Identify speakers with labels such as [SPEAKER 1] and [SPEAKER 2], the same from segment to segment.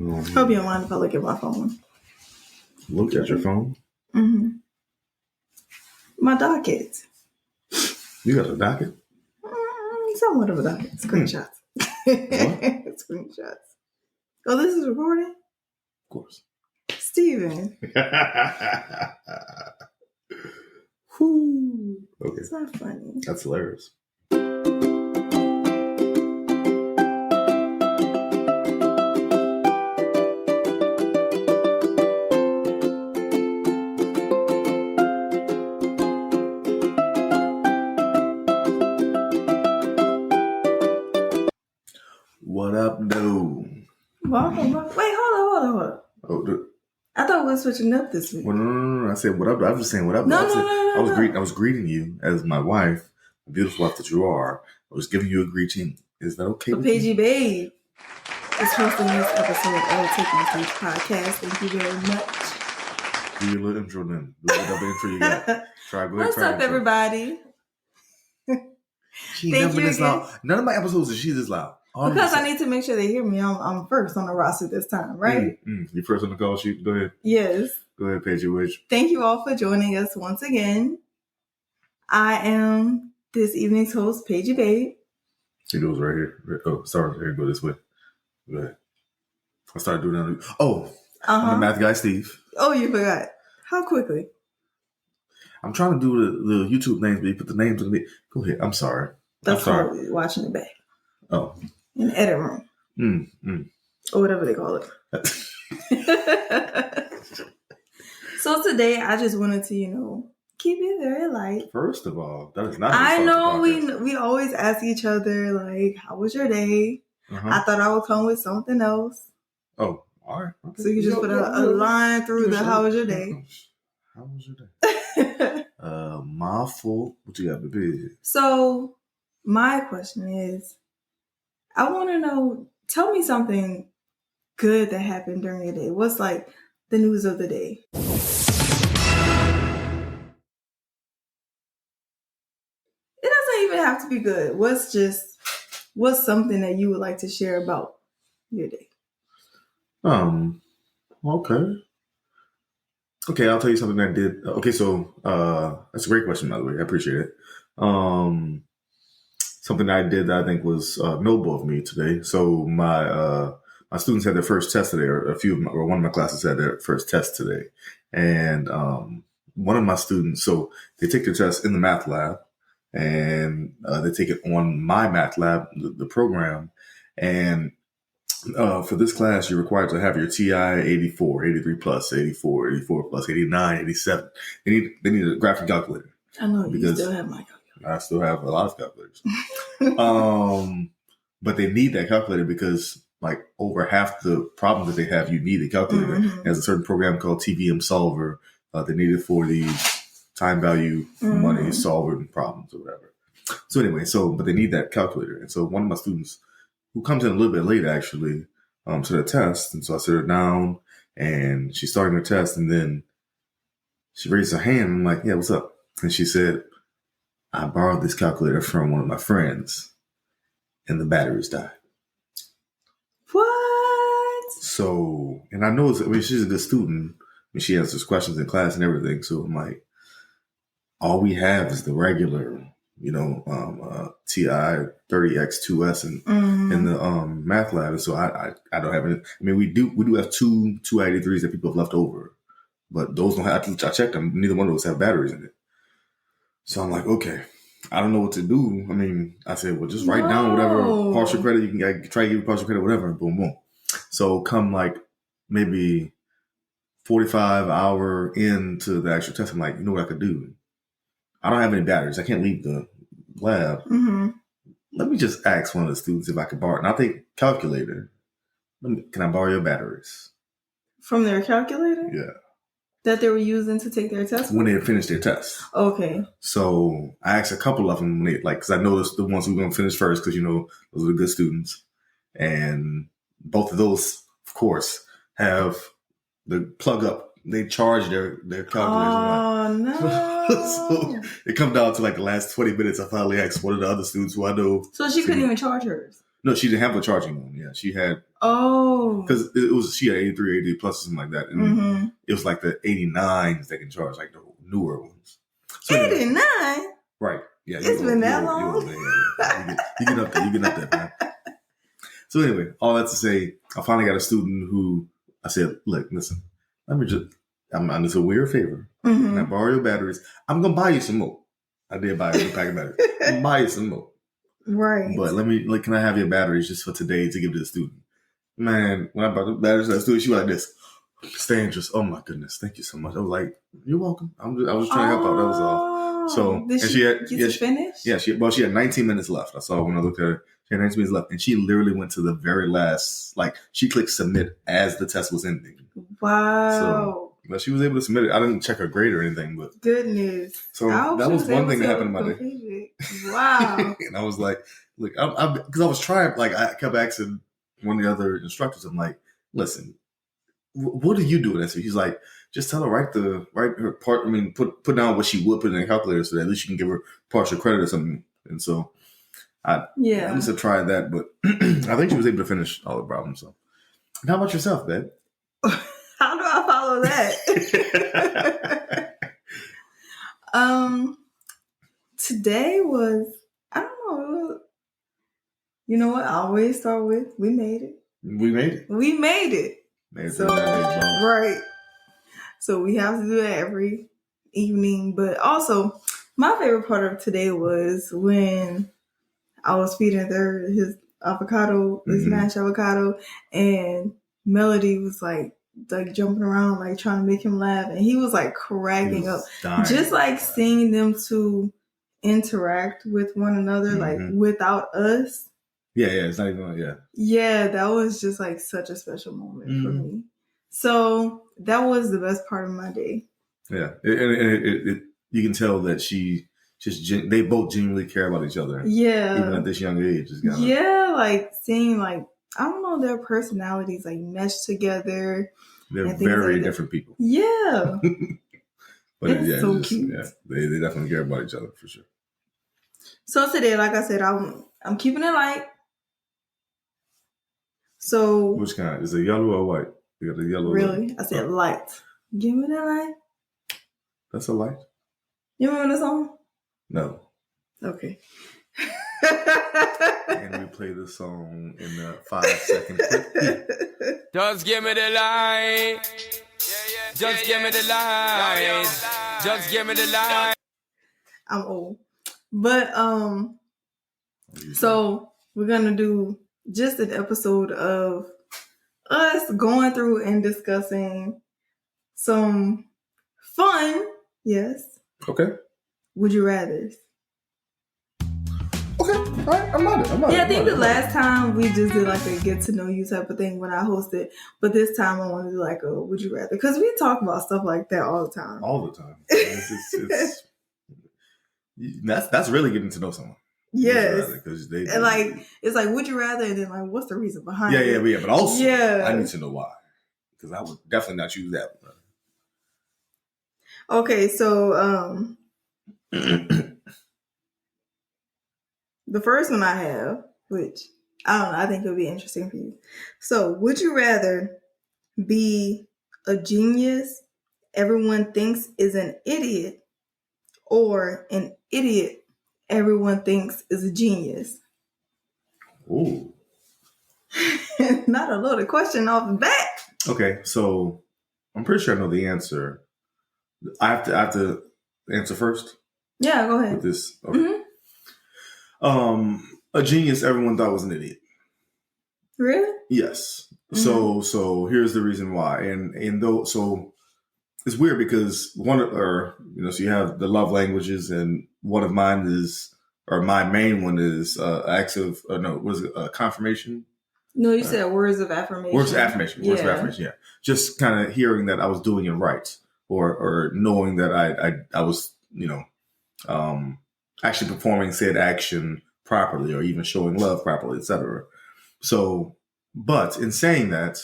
[SPEAKER 1] Hope you don't mind if I look at my phone.
[SPEAKER 2] Look at your phone?
[SPEAKER 1] Mm-hmm. My docket.
[SPEAKER 2] You got a docket?
[SPEAKER 1] Somewhat of a docket. Screenshots. Screenshots. Oh, this is recording?
[SPEAKER 2] Of course.
[SPEAKER 1] Steven.
[SPEAKER 2] Whew. Okay.
[SPEAKER 1] It's not funny.
[SPEAKER 2] That's hilarious. What up, no?
[SPEAKER 1] Welcome. Wait, hold on.
[SPEAKER 2] Oh,
[SPEAKER 1] I thought we were switching up this week.
[SPEAKER 2] well, no. I said what up. I was just saying what up.
[SPEAKER 1] No.
[SPEAKER 2] I was greeting you as my wife, the beautiful wife that you are. I was giving you a greeting. Is that okay?
[SPEAKER 1] So Paige Babe is hosting this episode of the Taking Staige podcast. Thank you very much.
[SPEAKER 2] Do your little intro then. Do the double intro you got. Try. Go ahead.
[SPEAKER 1] What's up, everybody?
[SPEAKER 2] She
[SPEAKER 1] Thank
[SPEAKER 2] never
[SPEAKER 1] you
[SPEAKER 2] this
[SPEAKER 1] again.
[SPEAKER 2] loud. None of my episodes is she this loud.
[SPEAKER 1] Because I need to make sure they hear me. I'm first on the roster this time, right?
[SPEAKER 2] You first on the call sheet. Go ahead.
[SPEAKER 1] Yes.
[SPEAKER 2] Go ahead, Paige. Which?
[SPEAKER 1] Thank you all for joining us once again. I am this evening's host, Paige Babe.
[SPEAKER 2] It goes right here. Oh, sorry. Here, go this way. Go ahead. I started doing that. Oh, I'm the math guy, Steve.
[SPEAKER 1] Oh, you forgot. How quickly?
[SPEAKER 2] I'm trying to do the YouTube names, but you put the names in the. Go ahead. I'm sorry.
[SPEAKER 1] That's called watching it back.
[SPEAKER 2] Oh.
[SPEAKER 1] In the edit room. Or whatever they call it. So today, I just wanted to, keep it very light.
[SPEAKER 2] First of all, that is not.
[SPEAKER 1] I know we always ask each other, like, how was your day?
[SPEAKER 2] Uh-huh.
[SPEAKER 1] I thought I would come with something else.
[SPEAKER 2] Oh, all right. Okay.
[SPEAKER 1] So you just put a line through the how was your day?
[SPEAKER 2] How was your day? My fault. What you got to be?
[SPEAKER 1] So my question is, I want to know, tell me something good that happened during your day. What's like the news of the day? It doesn't even have to be good. What's something that you would like to share about your day?
[SPEAKER 2] Okay. Okay, I'll tell you something that I did. Okay, so that's a great question, by the way. I appreciate it. Something I did that I think was noble of me today. So my students had their first test today, or one of my classes had their first test today, and one of my students. So they take their test in the math lab, and they take it on my math lab, the program, and for this class, you're required to have your TI 84, 83 plus, 84, 84 plus, 89, 87. They need a graphic calculator.
[SPEAKER 1] I know you still have my calculator.
[SPEAKER 2] I still have a lot of calculators. But they need that calculator because like over half the problems that they have, you need a calculator.
[SPEAKER 1] Mm-hmm.
[SPEAKER 2] There's a certain program called TVM Solver. They need it for these time value money solving problems or whatever. So anyway, but they need that calculator. And so one of my students who comes in a little bit late actually to the test. And so I sit her down and she's starting her test and then she raised her hand. I'm like, yeah, what's up? And she said, I borrowed this calculator from one of my friends and the batteries died.
[SPEAKER 1] What?
[SPEAKER 2] So, and I know, she's a good student. She answers questions in class and everything. So I'm like, all we have is the regular, TI 30X2S in the math lab. And so I don't have any. I mean, we do have two 283s that people have left over, but those don't have. I checked them. Neither one of those have batteries in it. So I'm like, okay, I don't know what to do. I mean, I said, well, just write down whatever partial credit you can. Try to give you partial credit, whatever. Boom, boom. So come like maybe 45 hour into the actual test, I'm like, you know what I could do? I don't have any batteries. I can't leave the lab.
[SPEAKER 1] Mm-hmm.
[SPEAKER 2] Let me just ask one of the students if I could borrow it. And I think calculator. Can I borrow your batteries?
[SPEAKER 1] From their calculator?
[SPEAKER 2] Yeah.
[SPEAKER 1] That they were using to take their test?
[SPEAKER 2] When they had finished their test.
[SPEAKER 1] Okay.
[SPEAKER 2] So I asked a couple of them, because I noticed the ones who were going to finish first, because, those are the good students. And both of those, of course, have the plug up. They charge their calculators.
[SPEAKER 1] Oh, no.
[SPEAKER 2] So it comes down to like the last 20 minutes. I finally asked one of the other students who I know.
[SPEAKER 1] So she couldn't even charge hers?
[SPEAKER 2] No, she didn't have a charging one. Yeah, she had
[SPEAKER 1] Oh.
[SPEAKER 2] Because she had 83, 80 plus, something like that. And it was like the 89s they can charge, like the newer ones.
[SPEAKER 1] So 89?
[SPEAKER 2] Right. Yeah.
[SPEAKER 1] It's been that long.
[SPEAKER 2] You get up there, man. So anyway, all that to say, I finally got a student who I said, look, listen, I'm just a weird favor. Can I borrow your batteries? I'm going to buy you some more. I did buy you a pack of batteries. I'm going to buy you some more.
[SPEAKER 1] Right.
[SPEAKER 2] But can I have your batteries just for today to give to the student? Man, when I bought the batteries to the student, she was like this. Staige, oh my goodness, thank you so much. I was like, you're welcome. I was trying to help out. That was all. So,
[SPEAKER 1] did she get to finish?
[SPEAKER 2] Yeah, she had 19 minutes left. I saw when I looked at her. She had 19 minutes left, and she literally went to the very last. Like, she clicked submit as the test was ending.
[SPEAKER 1] Wow.
[SPEAKER 2] But she was able to submit it. I didn't check her grade or anything, but
[SPEAKER 1] good news.
[SPEAKER 2] So that was one thing that happened in my day.
[SPEAKER 1] Wow.
[SPEAKER 2] And I was like, look, because I was trying. Like, I kept asking one of the other instructors. I'm like, listen, what do you do with that? So he's like, just tell her write her part. I mean, put down what she would put in the calculator, so that at least you can give her partial credit or something. And so I must have tried that, but I think she was able to finish all the problems. So, and how about yourself, babe?
[SPEAKER 1] How do I follow that? Today was, I don't know. You know what? I always start with, we made it.
[SPEAKER 2] We made it.
[SPEAKER 1] We made it.
[SPEAKER 2] So,
[SPEAKER 1] right. So we have to do that every evening. But also, my favorite part of today was when I was feeding his avocado, his mashed avocado, and Melody was like jumping around, like trying to make him laugh, and he was like cracking up, just like seeing them two interact with one another, like without us.
[SPEAKER 2] Yeah, it's not even
[SPEAKER 1] Yeah, that was just like such a special moment for me. So that was the best part of my day.
[SPEAKER 2] Yeah, and you can tell that they both genuinely care about each other.
[SPEAKER 1] Yeah,
[SPEAKER 2] even at this young age.
[SPEAKER 1] Like seeing like, I don't know, their personalities like mesh together.
[SPEAKER 2] They're very different people.
[SPEAKER 1] Yeah.
[SPEAKER 2] But
[SPEAKER 1] it's so cute.
[SPEAKER 2] Yeah, they definitely care about each other for sure.
[SPEAKER 1] So today, like I said, I'm keeping it light. So
[SPEAKER 2] which kind? Is it yellow or white? You got the yellow.
[SPEAKER 1] Really? I said light. Give me that light.
[SPEAKER 2] That's a light.
[SPEAKER 1] You remember the song?
[SPEAKER 2] No.
[SPEAKER 1] Okay.
[SPEAKER 2] And we play the song in the 5-second clip.
[SPEAKER 3] Just give me the light. Just give me the light. Just give me the light.
[SPEAKER 1] I'm old. But so we're gonna do just an episode of us going through and discussing some fun, yes.
[SPEAKER 2] Okay.
[SPEAKER 1] Would you rather?
[SPEAKER 2] Okay, all right, I'm not.
[SPEAKER 1] Yeah, I think the last time we just did like a get to know you type of thing when I hosted, but this time I want to do like a would you rather, because we talk about stuff like that all the time.
[SPEAKER 2] All the time. That's really getting to know someone.
[SPEAKER 1] Yes, because and like it's like would you rather, and then like what's the reason behind it?
[SPEAKER 2] Yeah, but also I need to know why, because I would definitely not choose that one.
[SPEAKER 1] Okay, so the first one I have, which I don't know, I think it'll be interesting for you. So, would you rather be a genius everyone thinks is an idiot, or an idiot everyone thinks is a genius?
[SPEAKER 2] Ooh.
[SPEAKER 1] Not a loaded question off the bat.
[SPEAKER 2] Okay, so I'm pretty sure I know the answer. I have to answer first?
[SPEAKER 1] Yeah, go ahead.
[SPEAKER 2] With this. Okay. A genius everyone thought was an idiot.
[SPEAKER 1] Really?
[SPEAKER 2] Yes. So here's the reason why. And though so it's weird because so you have the love languages, and one of mine is, or my main one is acts of confirmation.
[SPEAKER 1] No, you said words of affirmation.
[SPEAKER 2] Words of affirmation. Words of affirmation. Yeah. Just kind of hearing that I was doing it right, or knowing that I was actually performing said action properly, or even showing love properly, etc. So, but in saying that,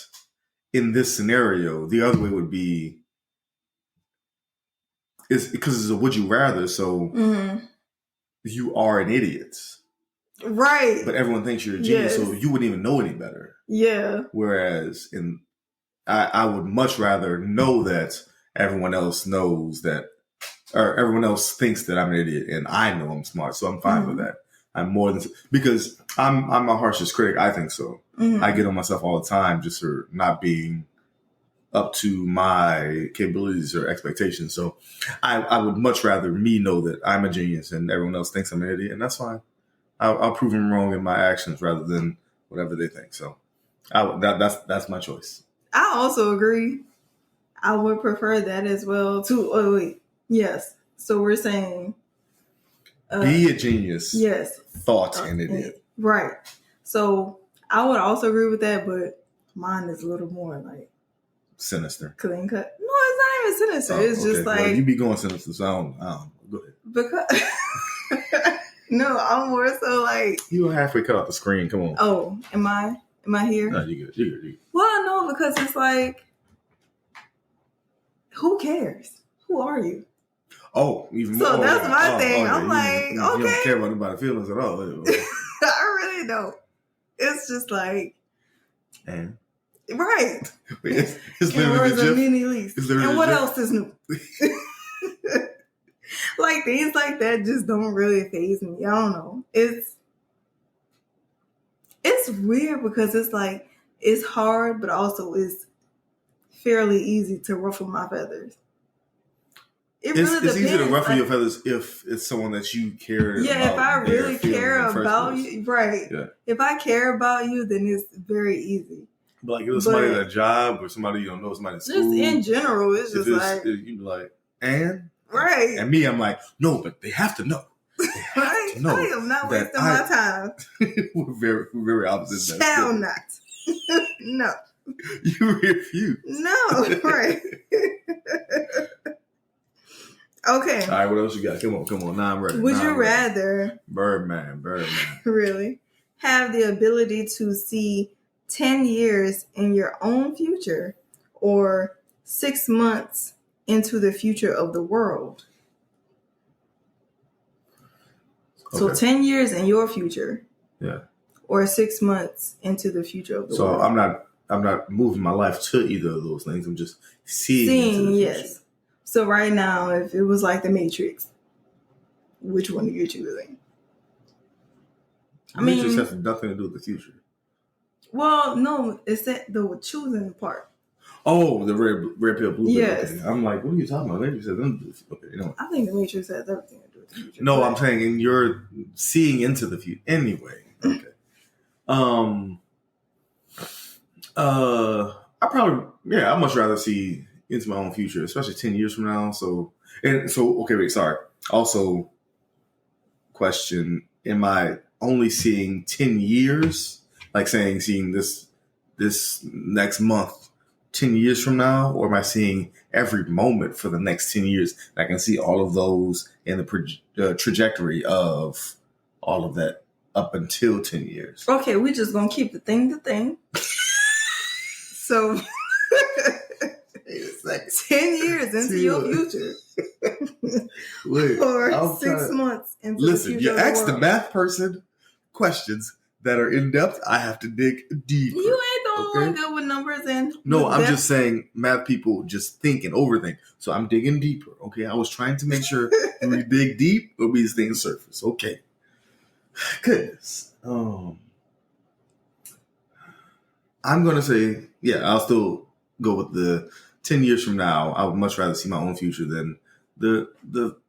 [SPEAKER 2] in this scenario, the other way would be is because it's a would you rather. So you are an idiot,
[SPEAKER 1] right?
[SPEAKER 2] But everyone thinks you're a genius, so you wouldn't even know any better.
[SPEAKER 1] Yeah.
[SPEAKER 2] Whereas I would much rather know that everyone else knows that, or everyone else thinks that I'm an idiot, and I know I'm smart, so I'm fine with that. I'm more than, because I'm my harshest critic. I think so. I get on myself all the time just for not being up to my capabilities or expectations. So I would much rather me know that I'm a genius and everyone else thinks I'm an idiot, and that's fine. I'll prove them wrong in my actions rather than whatever they think. So that's my choice.
[SPEAKER 1] I also agree. I would prefer that as well too. Oh wait, yes. So we're saying
[SPEAKER 2] be a genius.
[SPEAKER 1] Yes.
[SPEAKER 2] Thought an idiot.
[SPEAKER 1] Right. So I would also agree with that, but mine is a little more like
[SPEAKER 2] sinister.
[SPEAKER 1] Clean cut. No, it's not even sinister. It's just like,
[SPEAKER 2] well, you be going sinister, so I don't go ahead.
[SPEAKER 1] Because no, I'm more so like,
[SPEAKER 2] you were halfway cut off the screen. Come on.
[SPEAKER 1] Oh, am I here?
[SPEAKER 2] No, you good.
[SPEAKER 1] Well, no, because it's like, who cares? Who are you?
[SPEAKER 2] Oh, even more.
[SPEAKER 1] So that's my thing.
[SPEAKER 2] Yeah.
[SPEAKER 1] I'm like,
[SPEAKER 2] you
[SPEAKER 1] okay.
[SPEAKER 2] don't care about anybody's feelings at all.
[SPEAKER 1] I really don't. It's just like,
[SPEAKER 2] and
[SPEAKER 1] right.
[SPEAKER 2] it's literally
[SPEAKER 1] and what else is new? Like things like that just don't really faze me. I don't know. It's weird because it's like, it's hard, but also it's fairly easy to ruffle my feathers.
[SPEAKER 2] It's easy to ruffle your feathers if it's someone that you care about.
[SPEAKER 1] Yeah, if I really care about you, right.
[SPEAKER 2] Yeah.
[SPEAKER 1] If I care about you, then it's very easy.
[SPEAKER 2] But like if it's somebody at a job or somebody you don't know, somebody at school.
[SPEAKER 1] Just in general, it's just like...
[SPEAKER 2] You'd be like, and?
[SPEAKER 1] Right.
[SPEAKER 2] And me, I'm like, no, but they have to know. They have to know.
[SPEAKER 1] I am not wasting my time.
[SPEAKER 2] we're very opposite.
[SPEAKER 1] Shall not. No.
[SPEAKER 2] You refuse.
[SPEAKER 1] No, right. Okay.
[SPEAKER 2] All right, what else you got? Come on. Now I'm ready.
[SPEAKER 1] Would you rather...
[SPEAKER 2] Birdman.
[SPEAKER 1] Really? Have the ability to see 10 years in your own future or 6 months into the future of the world? Okay. So 10 years in your future.
[SPEAKER 2] Yeah.
[SPEAKER 1] Or 6 months into the future of the world.
[SPEAKER 2] So I'm not moving my life to either of those things. I'm just seeing into the future. Yes.
[SPEAKER 1] So right now, if it was like the Matrix, which one are you choosing?
[SPEAKER 2] Matrix has nothing to do with the future.
[SPEAKER 1] Well, no, it's that the choosing part.
[SPEAKER 2] Oh, the red pill, blue pill.
[SPEAKER 1] Yes.
[SPEAKER 2] Okay. I'm like, what are you talking about? Matrix has nothing to do with the future. Okay, you know.
[SPEAKER 1] I think the Matrix has everything to do with the future.
[SPEAKER 2] No, I'm saying you're seeing into the future. Anyway. Okay. I'd much rather see into my own future, especially 10 years from now. Okay, wait, sorry. Also, question, am I only seeing 10 years? Like seeing this next month, 10 years from now? Or am I seeing every moment for the next 10 years? I can see all of those in the trajectory of all of that up until 10 years.
[SPEAKER 1] Okay, we're just going to keep the thing. So... It's like 10 years into your future.
[SPEAKER 2] Wait,
[SPEAKER 1] or 6 months into the future.
[SPEAKER 2] Listen, you ask the math person questions that are in depth. I have to dig deeper.
[SPEAKER 1] You ain't the only one good with numbers and...
[SPEAKER 2] No, I'm just saying math people just think and overthink. So I'm digging deeper. Okay, I was trying to make sure when we dig deep, it'll be things surface. Okay. Goodness. I'm going to say, I'll still go with the 10 years from now. I would much rather see my own future than the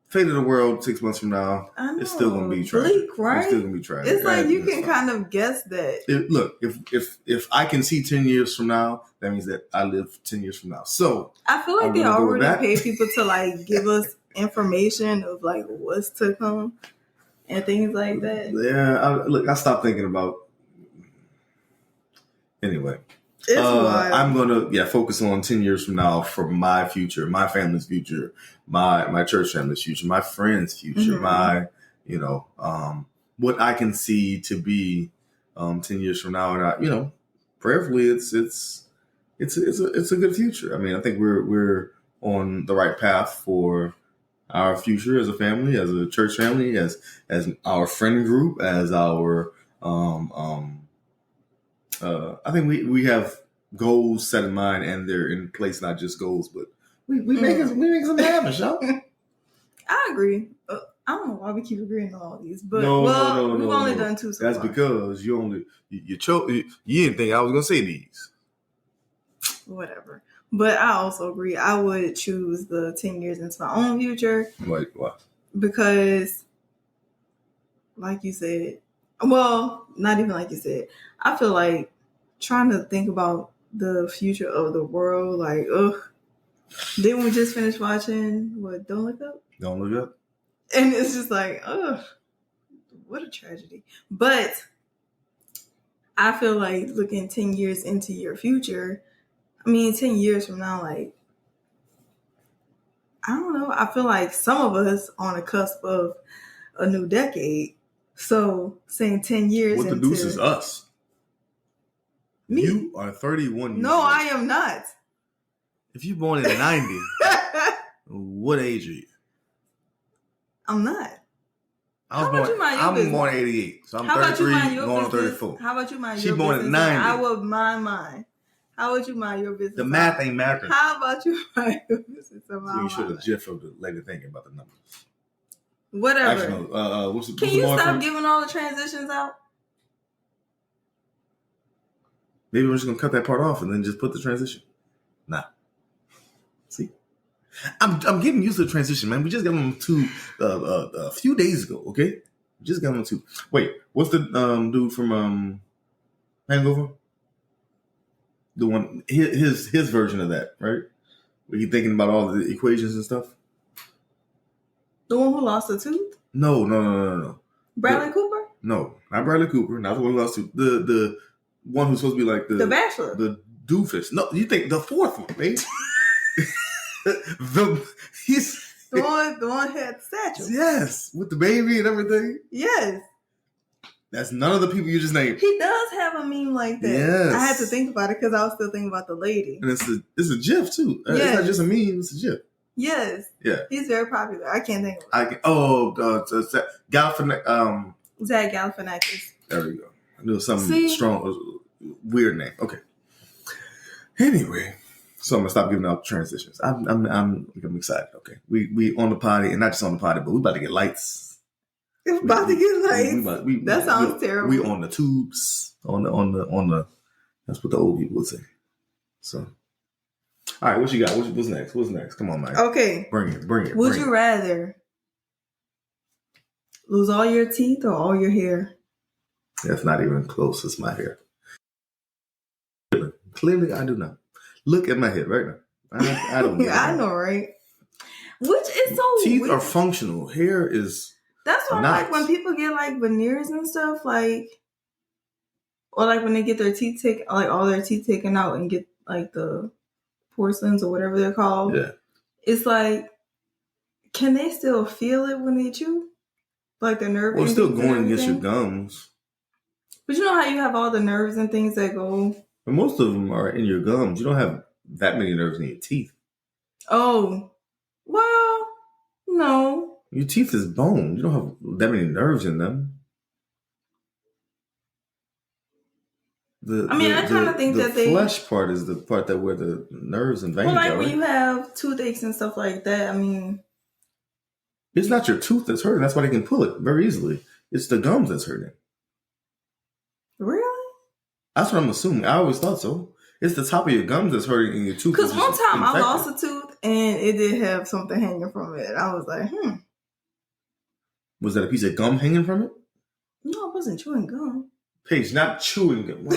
[SPEAKER 2] fate of the world 6 months from now. It's still going to be tragic.
[SPEAKER 1] Bleak, right?
[SPEAKER 2] It's still going to be tragic.
[SPEAKER 1] It's like you can kind of guess that.
[SPEAKER 2] Look, if I can see 10 years from now, that means that I live 10 years from now. So
[SPEAKER 1] I feel like they already pay people to like give us information of like what's to come and things like that.
[SPEAKER 2] Yeah, I stopped thinking about. Anyway. I'm gonna focus on 10 years from now for my future, my family's future, my church family's future, my friends' future, my what I can see to be 10 years from now, and prayerfully it's a good future. I mean, I think we're on the right path for our future as a family, as a church family, as our friend group, as our I think we have goals set in mind and they're in place, not just goals, but we make some happen, y'all.
[SPEAKER 1] I agree. I don't know why we keep agreeing on all these, but we've
[SPEAKER 2] no,
[SPEAKER 1] only done 2 so
[SPEAKER 2] That's
[SPEAKER 1] far.
[SPEAKER 2] because you didn't think I was gonna say these.
[SPEAKER 1] Whatever. But I also agree. I would choose the 10 years into my own future.
[SPEAKER 2] Why?
[SPEAKER 1] Because, like you said, well, not even like you said, I feel like trying to think about the future of the world, like, ugh. Didn't we just finish watching Don't Look Up?
[SPEAKER 2] Don't Look Up.
[SPEAKER 1] And it's just like, ugh, what a tragedy. But I feel like looking 10 years into your future, 10 years from now, like, I don't know. I feel like some of us on the cusp of a new decade. So saying 10 years
[SPEAKER 2] what the
[SPEAKER 1] into...
[SPEAKER 2] deuce is us?
[SPEAKER 1] Me?
[SPEAKER 2] You are 31 years
[SPEAKER 1] No,
[SPEAKER 2] old.
[SPEAKER 1] I am not.
[SPEAKER 2] If you're born in 90, what age are you?
[SPEAKER 1] I'm not.
[SPEAKER 2] I'm born in 88, so I'm 33, going on 34.
[SPEAKER 1] How about you mind
[SPEAKER 2] she
[SPEAKER 1] your
[SPEAKER 2] born
[SPEAKER 1] business?
[SPEAKER 2] in 90.
[SPEAKER 1] I would mind mine. How would you mind your business?
[SPEAKER 2] The math ain't mattering.
[SPEAKER 1] How about you mind your business?
[SPEAKER 2] So you should have GIF of the lady thinking about the numbers.
[SPEAKER 1] Whatever.
[SPEAKER 2] Actually, no.
[SPEAKER 1] Can you stop giving all the transitions out?
[SPEAKER 2] Maybe we're just gonna cut that part off and then just put the transition. Nah. See, I'm getting used to the transition, man. We just got them 2 a few days ago. Okay, we just got them 2. Wait, what's the dude from Hangover? The one his version of that, right? Were you thinking about all the equations and stuff?
[SPEAKER 1] The one who lost a tooth?
[SPEAKER 2] No.
[SPEAKER 1] Bradley Cooper?
[SPEAKER 2] No, not Bradley Cooper. Not the one who lost tooth. The one who's supposed to be like the
[SPEAKER 1] Bachelor.
[SPEAKER 2] The doofus. No, you think the 4th one, babe? the
[SPEAKER 1] one had satchel.
[SPEAKER 2] Yes, with the baby and everything.
[SPEAKER 1] Yes.
[SPEAKER 2] That's none of the people you just named.
[SPEAKER 1] He does have a meme like that.
[SPEAKER 2] Yes.
[SPEAKER 1] I had to think about it because I was still thinking about the lady.
[SPEAKER 2] And it's a GIF too.
[SPEAKER 1] Yes.
[SPEAKER 2] It's not just a meme, it's a GIF.
[SPEAKER 1] Yes.
[SPEAKER 2] Yeah.
[SPEAKER 1] He's very popular. I can't think of it. Zach Galifianakis.
[SPEAKER 2] There we go. I knew something strong, weird name. Okay. Anyway, so I'm gonna stop giving out transitions. I'm excited. Okay, we on the potty, and not just on the potty, but we about to get lights.
[SPEAKER 1] It's about to get lights. That sounds terrible.
[SPEAKER 2] We on the tubes, on the. That's what the old people would say. So, all right, what you got? What's next? What's next? Come on, man.
[SPEAKER 1] Okay,
[SPEAKER 2] bring it.
[SPEAKER 1] Would you rather lose all your teeth or all your hair?
[SPEAKER 2] That's not even close. It's my hair. Clearly, I do not. Look at my head right now. I don't get it.
[SPEAKER 1] I know, right? Which is so
[SPEAKER 2] teeth
[SPEAKER 1] weird.
[SPEAKER 2] are functional. Hair is.
[SPEAKER 1] That's what I like when people get like veneers and stuff, like, or like when they get their teeth taken, like all their teeth taken out and get like the porcelains or whatever they're called.
[SPEAKER 2] Yeah.
[SPEAKER 1] It's like, can they still feel it when they chew? Like the nerve.
[SPEAKER 2] Well, it's still going against your gums.
[SPEAKER 1] But you know how you have all the nerves and things that go.
[SPEAKER 2] But most of them are in your gums. You don't have that many nerves in your teeth.
[SPEAKER 1] Oh, well, no.
[SPEAKER 2] Your teeth is bone. You don't have that many nerves in them. I kind of think that the flesh part is the part that where the nerves and veins are.
[SPEAKER 1] Well, like when you have toothaches and stuff like that,
[SPEAKER 2] it's not your tooth that's hurting. That's why they can pull it very easily. It's the gums that's hurting.
[SPEAKER 1] Really?
[SPEAKER 2] That's what I'm assuming. I always thought so. It's the top of your gums that's hurting in your tooth.
[SPEAKER 1] Because one time I lost a tooth and it did have something hanging from it. I was like,
[SPEAKER 2] Was that a piece of gum hanging from it?
[SPEAKER 1] No, I wasn't chewing gum.
[SPEAKER 2] Paige, not chewing gum.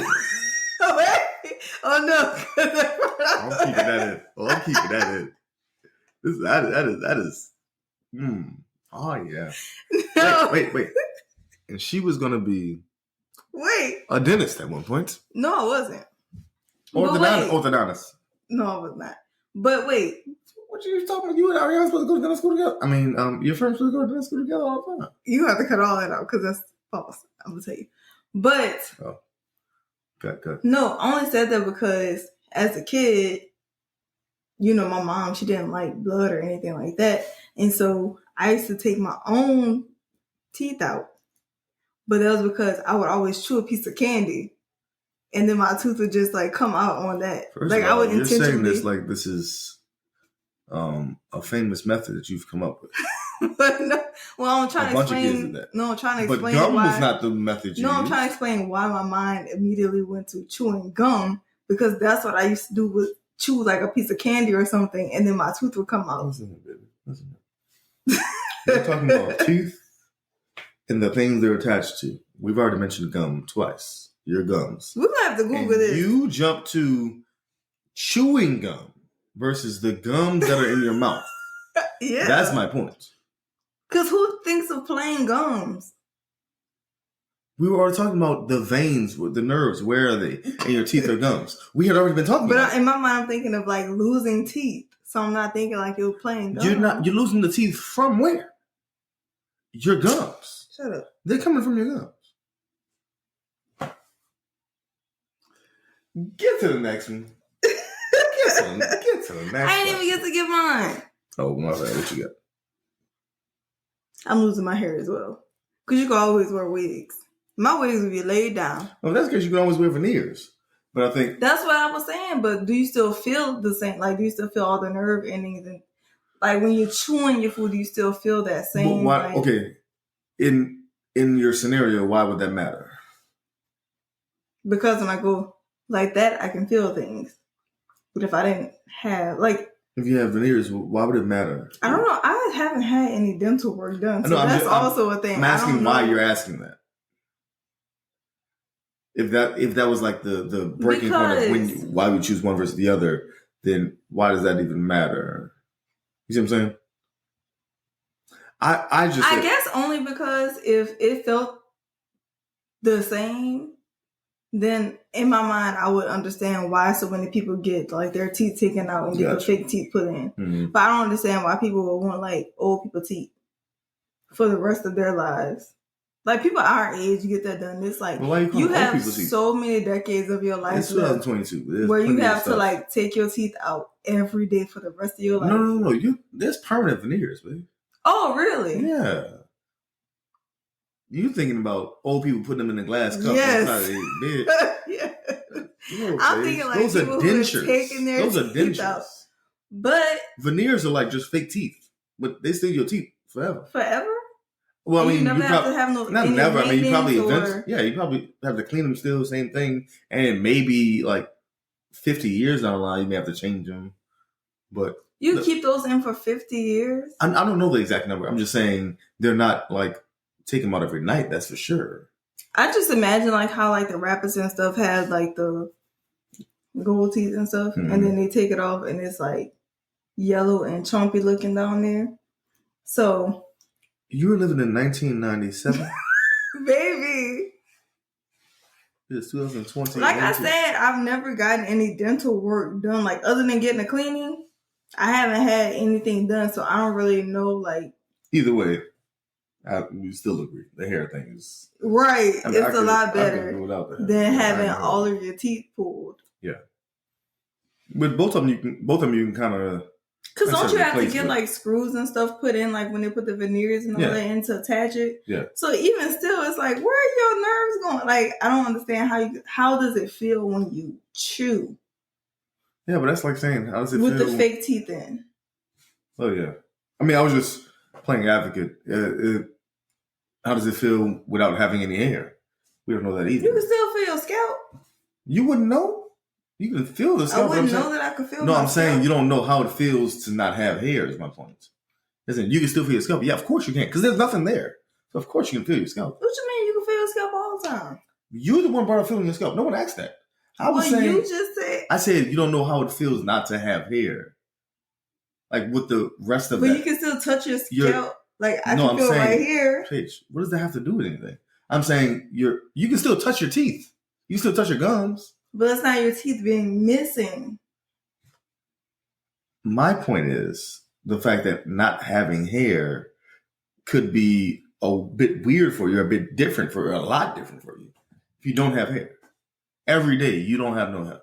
[SPEAKER 1] Oh no!
[SPEAKER 2] I'm keeping that in. That is. Oh yeah.
[SPEAKER 1] No.
[SPEAKER 2] Wait. And she was gonna be.
[SPEAKER 1] Wait.
[SPEAKER 2] A dentist at one point.
[SPEAKER 1] No, I wasn't.
[SPEAKER 2] Orthodontist.
[SPEAKER 1] No, I was not. But wait.
[SPEAKER 2] What you talking about? You and Ariana supposed to go to dental school together? I mean, your friends supposed to go to dental school together all the time.
[SPEAKER 1] You have to cut all that out because that's false. I'm going to tell you. But.
[SPEAKER 2] Oh. Good.
[SPEAKER 1] No, I only said that because as a kid, my mom, she didn't like blood or anything like that. And so I used to take my own teeth out. But that was because I would always chew a piece of candy. and then my tooth would just like come out on that.
[SPEAKER 2] First
[SPEAKER 1] like
[SPEAKER 2] of all,
[SPEAKER 1] I would
[SPEAKER 2] you're saying
[SPEAKER 1] intentionally.
[SPEAKER 2] this like this is a famous method that you've come up with.
[SPEAKER 1] But no, well, I'm trying
[SPEAKER 2] A
[SPEAKER 1] to
[SPEAKER 2] bunch of kids
[SPEAKER 1] explain.
[SPEAKER 2] did that.
[SPEAKER 1] No, I'm trying to
[SPEAKER 2] But
[SPEAKER 1] explain
[SPEAKER 2] gum
[SPEAKER 1] why.
[SPEAKER 2] was not the method you
[SPEAKER 1] No, I'm
[SPEAKER 2] used.
[SPEAKER 1] trying to explain why my mind immediately went to chewing gum, because that's what I used to do, with chew like a piece of candy or something, and then my tooth would come out.
[SPEAKER 2] Listen, baby. Listen. We're talking about teeth and the things they're attached to. We've already mentioned gum twice. Your gums.
[SPEAKER 1] We're gonna have to Google
[SPEAKER 2] And
[SPEAKER 1] this.
[SPEAKER 2] you jump to chewing gum versus the gums that are in your mouth.
[SPEAKER 1] Yeah,
[SPEAKER 2] That's my point.
[SPEAKER 1] Because who thinks of plain gums?
[SPEAKER 2] We were already talking about the veins, the nerves. Where are they? And your teeth or gums. We had already been talking about
[SPEAKER 1] But in my mind, I'm thinking of like losing teeth. So I'm not thinking like you're plain gum.
[SPEAKER 2] You're losing the teeth from where? Your gums.
[SPEAKER 1] Shut up.
[SPEAKER 2] They're coming from your gums. Get to the next one. Get to the next one.
[SPEAKER 1] I didn't even get to get mine.
[SPEAKER 2] Oh, my bad. What you got?
[SPEAKER 1] I'm losing my hair as well. Because you can always wear wigs. My wigs will be laid down.
[SPEAKER 2] Well, that's because you can always wear veneers. But I think...
[SPEAKER 1] That's what I was saying. But do you still feel the same? Like, do you still feel all the nerve endings? And like, when you're chewing your food, do you still feel that same...
[SPEAKER 2] Why,
[SPEAKER 1] like,
[SPEAKER 2] okay. In your scenario, why would that matter?
[SPEAKER 1] Because when I go like that, I can feel things. But if I didn't have... like,
[SPEAKER 2] if you have veneers, why would it matter?
[SPEAKER 1] I don't know. I haven't had any dental work done. So that's also a thing.
[SPEAKER 2] I'm asking why you're asking that. If that was like the breaking point of why we choose one versus the other, then why does that even matter? You see what I'm saying? I
[SPEAKER 1] guess only because if it felt the same, then in my mind I would understand why so many people get like their teeth taken out and get the fake teeth put in.
[SPEAKER 2] Mm-hmm.
[SPEAKER 1] But I don't understand why people would want like old people teeth for the rest of their lives. Like people our age, you get that done. It's like you have so many decades of your life.
[SPEAKER 2] It's 2022
[SPEAKER 1] where you have to like take your teeth out every day for the rest of your life.
[SPEAKER 2] No. There's permanent veneers, baby.
[SPEAKER 1] Oh, really?
[SPEAKER 2] Yeah. You thinking about old people putting them in a glass cup inside of their bed?
[SPEAKER 1] Yeah.
[SPEAKER 2] No,
[SPEAKER 1] I'm thinking like
[SPEAKER 2] those
[SPEAKER 1] people
[SPEAKER 2] are
[SPEAKER 1] who
[SPEAKER 2] dentures.
[SPEAKER 1] are taking their teeth out. But
[SPEAKER 2] veneers are like just fake teeth, but they stay in your teeth forever.
[SPEAKER 1] Forever?
[SPEAKER 2] Well, I mean,
[SPEAKER 1] you never have to have no.
[SPEAKER 2] Not never. I mean, you probably you probably have to clean them still, same thing, and maybe like 50 years down the line, you may have to change them. But
[SPEAKER 1] you keep those in for 50 years?
[SPEAKER 2] I don't know the exact number. I'm just saying they're not like take them out every night. That's for sure.
[SPEAKER 1] I just imagine like how like the rappers and stuff had like the gold teeth and stuff, and then they take it off and it's like yellow and chompy looking down there. So.
[SPEAKER 2] You were living in 1997?
[SPEAKER 1] Baby.
[SPEAKER 2] It's 2020.
[SPEAKER 1] Like I said, I've never gotten any dental work done. Like other than getting a cleaning, I haven't had anything done. So I don't really know like.
[SPEAKER 2] Either way, we still agree. The hair thing is.
[SPEAKER 1] Right. It's a lot better than having all of your teeth pulled.
[SPEAKER 2] Yeah. But both of them you can kind of.
[SPEAKER 1] Because don't you have to get like screws and stuff put in, like when they put the veneers and all that in to attach it?
[SPEAKER 2] Yeah.
[SPEAKER 1] So even still, it's like, where are your nerves going? Like, I don't understand how does it feel when you chew?
[SPEAKER 2] Yeah, but that's like saying, how does it feel?
[SPEAKER 1] With the fake teeth in.
[SPEAKER 2] Oh, yeah. I mean, I was just playing advocate. How does it feel without having any hair? We don't know that either.
[SPEAKER 1] You can still feel your scalp.
[SPEAKER 2] You wouldn't know? You can feel the scalp.
[SPEAKER 1] I wouldn't know that I could feel
[SPEAKER 2] No, I'm
[SPEAKER 1] scalp.
[SPEAKER 2] saying you don't know how it feels to not have hair is my point. Listen, you can still feel your scalp. Yeah, of course you can, because there's nothing there. So of course you can feel your scalp.
[SPEAKER 1] What you mean you can feel your scalp all the time?
[SPEAKER 2] You're the one brought up feeling your scalp. No one asked that. I was saying.
[SPEAKER 1] You just said.
[SPEAKER 2] I said you don't know how it feels not to have hair. Like with the rest of
[SPEAKER 1] but
[SPEAKER 2] that.
[SPEAKER 1] But you can still touch your scalp. Like I can feel
[SPEAKER 2] saying,
[SPEAKER 1] right here.
[SPEAKER 2] Paige, what does that have to do with anything? I'm saying you can still touch your teeth. You can still touch your gums.
[SPEAKER 1] But that's not your teeth being missing.
[SPEAKER 2] My point is the fact that not having hair could be a bit weird for you, a bit different for you, a lot different for you. If you don't have hair. Every day, you don't have no hair.